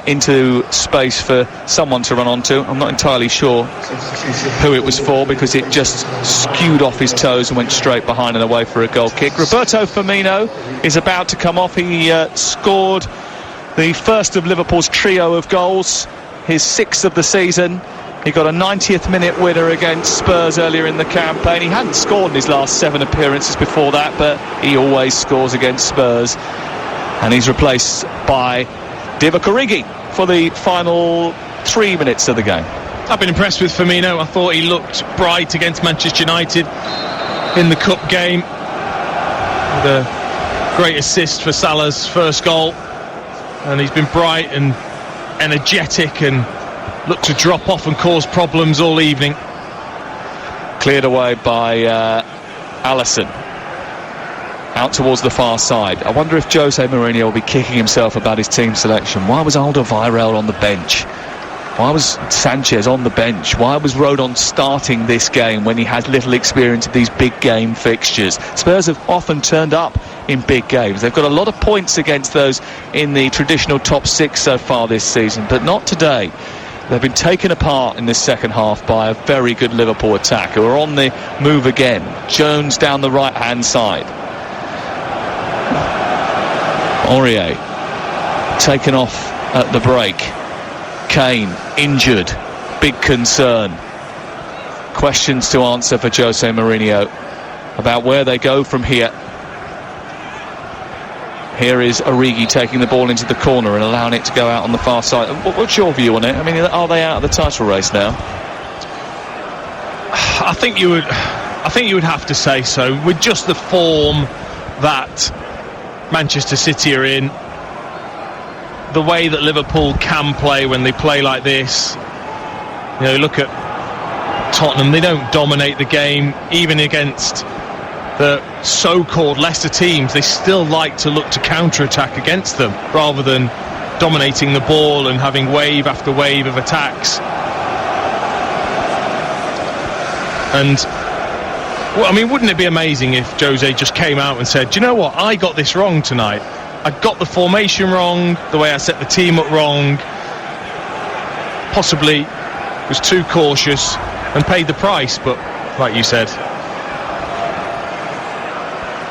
into space for someone to run onto. I'm not entirely sure who it was for, because it just skewed off his toes and went straight behind and away for a goal kick. Roberto Firmino is about to come off. He scored the first of Liverpool's trio of goals, his 6th of the season. He got a 90th minute winner against Spurs earlier in the campaign. He hadn't scored in his last 7 appearances before that, but he always scores against Spurs. And he's replaced by Divock Origi for the final 3 minutes of the game. I've been impressed with Firmino. I thought he looked bright against Manchester United in the cup game, with a great assist for Salah's first goal. And he's been bright and energetic and looked to drop off and cause problems all evening. Cleared away by Alisson. Out towards the far side. I wonder if Jose Mourinho will be kicking himself about his team selection. Why was Alderweireld on the bench? Why was Sanchez on the bench? Why was Rodon starting this game when he had little experience of these big game fixtures? Spurs have often turned up in big games. They've got a lot of points against those in the traditional top 6 so far this season, but not today. They've been taken apart in this second half by a very good Liverpool attack, who are on the move again. Jones down the right-hand side. Aurier taken off at the break. Kane injured, big concern. Questions to answer for Jose Mourinho about where they go from here. Here is Origi taking the ball into the corner and allowing it to go out on the far side. What's your view on it? I mean, are they out of the title race now? I think you would have to say so, with just the form that Manchester City are in, the way that Liverpool can play when they play like this. You know, look at Tottenham, they don't dominate the game, even against the so-called lesser teams. They still like to look to counter-attack against them, rather than dominating the ball and having wave after wave of attacks. And well, I mean, wouldn't it be amazing if Jose just came out and said, do you know what, I got this wrong tonight. I got the formation wrong, the way I set the team up wrong, possibly was too cautious and paid the price. But like you said,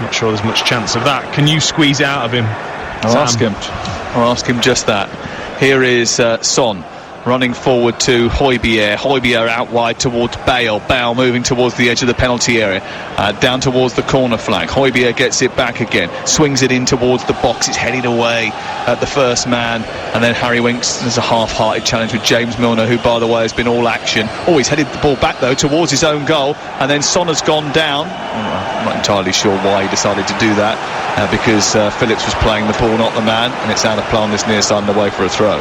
not sure there's much chance of that. Can you squeeze it out of him? I'll ask him just that. Here is Son running forward to Højbjerg. Højbjerg out wide towards Bale. Bale moving towards the edge of the penalty area, down towards the corner flag. Højbjerg gets it back again, swings it in towards the box. It's headed away at the first man, and then Harry Winks. There's a half-hearted challenge with James Milner, who, by the way, has been all action. Oh, he's headed the ball back, though, towards his own goal, and then Son has gone down. I'm not entirely sure why he decided to do that, because Phillips was playing the ball, not the man, and it's out of play on this near side and away for a throw.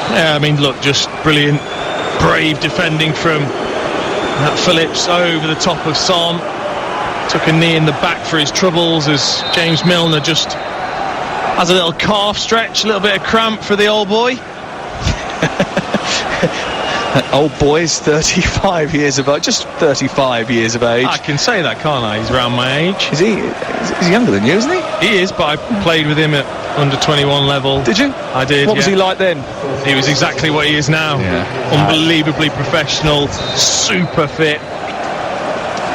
Yeah, I mean, look, just brilliant, brave defending from Phillips over the top of Son. Took a knee in the back for his troubles, as James Milner just has a little calf stretch, a little bit of cramp for the old boy. Old boy is 35 years of age, just 35 years of age. I can say that, can't I? He's around my age. He's younger than you, isn't he? He is, but I played with him at under 21 level. Did you? I did. What was he like then? He was exactly what he is now. Unbelievably professional, super fit.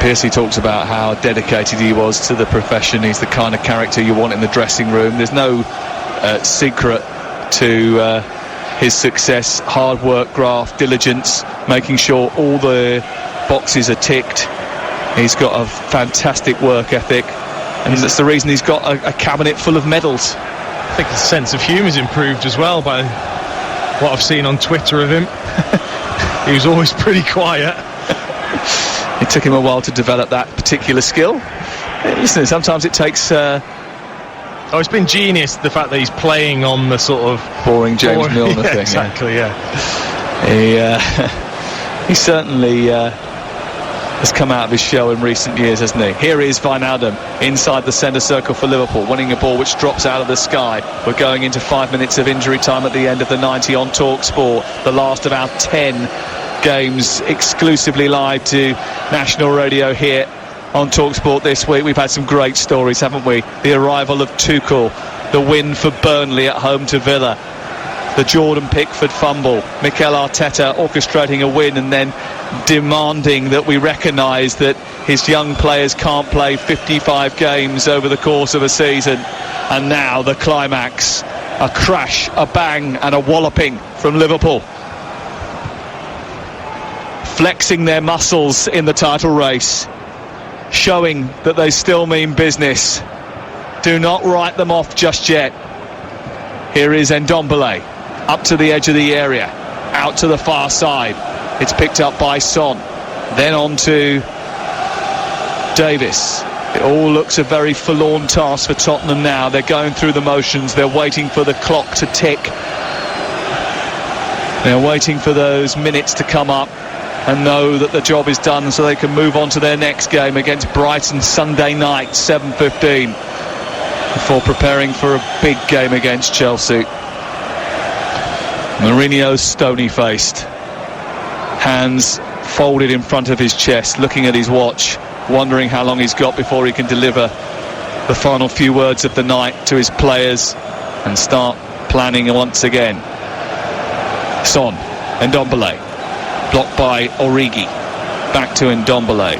Piercy talks about how dedicated he was to the profession. He's the kind of character you want in the dressing room. There's no secret to his success. Hard work, graft, diligence, making sure all the boxes are ticked. He's got a fantastic work ethic, and that's the reason he's got a cabinet full of medals. I think his sense of humour's improved as well by what I've seen on Twitter of him. He was always pretty quiet. It took him a while to develop that particular skill. Listen, sometimes it takes... it's been genius, the fact that he's playing on the sort of... boring James Milner thing. Exactly, He certainly has come out of his shell in recent years, hasn't he? Here is Wijnaldum inside the centre circle for Liverpool, winning a ball which drops out of the sky. We're going into 5 minutes of injury time at the end of the 90 on TalkSport, the last of our 10 games exclusively live to national radio here on TalkSport this week. We've had some great stories, haven't we? The arrival of Tuchel, the win for Burnley at home to Villa, the Jordan Pickford fumble, Mikel Arteta orchestrating a win and then demanding that we recognise that his young players can't play 55 games over the course of a season. And now the climax, a crash, a bang and a walloping from Liverpool, flexing their muscles in the title race, showing that they still mean business. Do not write them off just yet. Here is Ndombele, up to the edge of the area, out to the far side. It's picked up by Son, then on to Davis. It all looks a very forlorn task for Tottenham now. They're going through the motions, they're waiting for the clock to tick, they're waiting for those minutes to come up and know that the job is done so they can move on to their next game against Brighton Sunday night, 7:15, before preparing for a big game against Chelsea. Mourinho's stony-faced, hands folded in front of his chest, looking at his watch, wondering how long he's got before he can deliver the final few words of the night to his players and start planning once again. Son, Ndombele, blocked by Origi, back to Ndombele,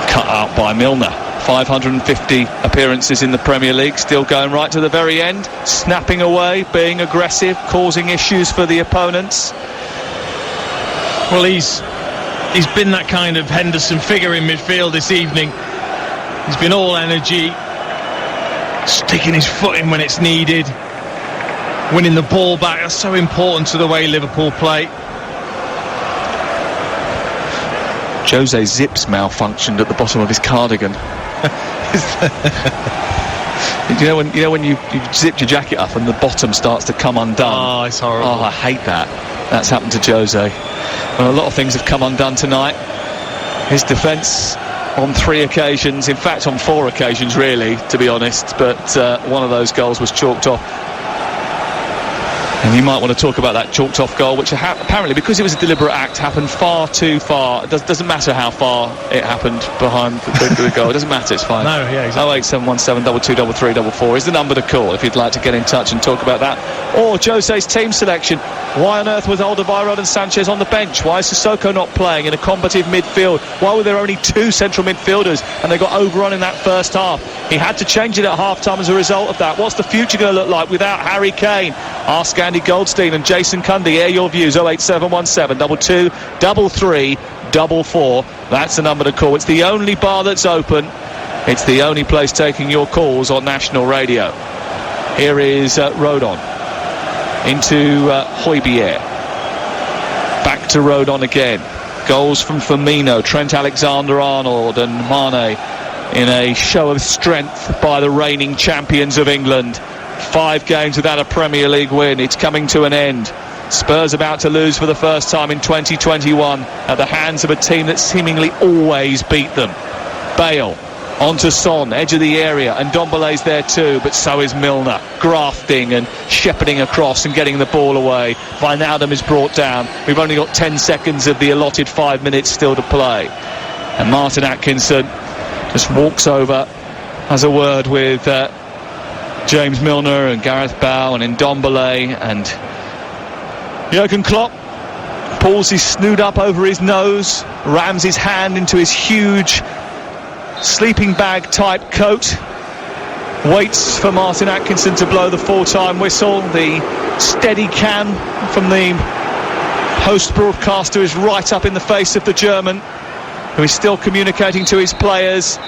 cut out by Milner. 550 appearances in the Premier League, still going right to the very end, snapping away, being aggressive, causing issues for the opponents. Well, he's been that kind of Henderson figure in midfield this evening. He's been all energy, sticking his foot in when it's needed, winning the ball back. That's so important to the way Liverpool play. Jose's zips malfunctioned at the bottom of his cardigan. you know when you zipped your jacket up and the bottom starts to come undone. Oh, it's horrible. Oh, I hate that. That's happened to Jose. Well, a lot of things have come undone tonight. His defence on 3 occasions, in fact on 4 occasions really, to be honest, but one of those goals was chalked off. And you might want to talk about that chalked off goal, which apparently, because it was a deliberate act, happened far too far. It doesn't matter how far it happened behind the goal. It doesn't matter, it's fine. No, yeah, exactly. 08717 2233 44 is the number to call if you'd like to get in touch and talk about that. Or Jose's team selection. Why on earth was Alderweireld and Sanchez on the bench? Why is Sissoko not playing in a combative midfield? Why were there only 2 central midfielders and they got overrun in that first half? He had to change it at half-time as a result of that. What's the future going to look like without Harry Kane? Ask Andy Goldstein and Jason Cundy. Air your views. 08717 2233 44. That's the number to call. It's the only bar that's open. It's the only place taking your calls on national radio. Here is Rodon into Højbjerg. Back to Rodon again. Goals from Firmino, Trent Alexander-Arnold and Mane in a show of strength by the reigning champions of England. 5 games without a Premier League win. It's coming to an end. Spurs about to lose for the first time in 2021 at the hands of a team that seemingly always beat them. Bale onto Son, edge of the area, and Ndombele's there too, but so is Milner, grafting and shepherding across and getting the ball away. Wijnaldum is brought down. We've only got 10 seconds of the allotted 5 minutes still to play. And Martin Atkinson just walks over, has a word with James Milner and Gareth Bale and Ndombele and Jurgen Klopp pulls his snoot up over his nose, rams his hand into his huge sleeping bag type coat, waits for Martin Atkinson to blow the full-time whistle. The steady cam from the host broadcaster is right up in the face of the German, who is still communicating to his players,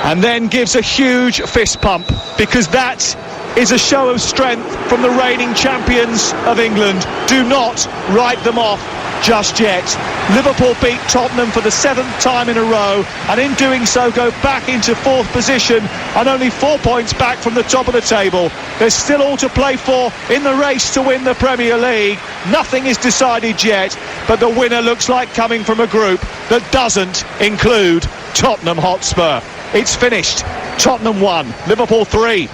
and then gives a huge fist pump, because that is a show of strength from the reigning champions of England. Do not write them off just yet. Liverpool beat Tottenham for the 7th time in a row, and in doing so go back into 4th position and only 4 points back from the top of the table. There's still all to play for in the race to win the Premier League. Nothing is decided yet, but the winner looks like coming from a group that doesn't include Tottenham Hotspur. It's finished. Tottenham 1, Liverpool 3.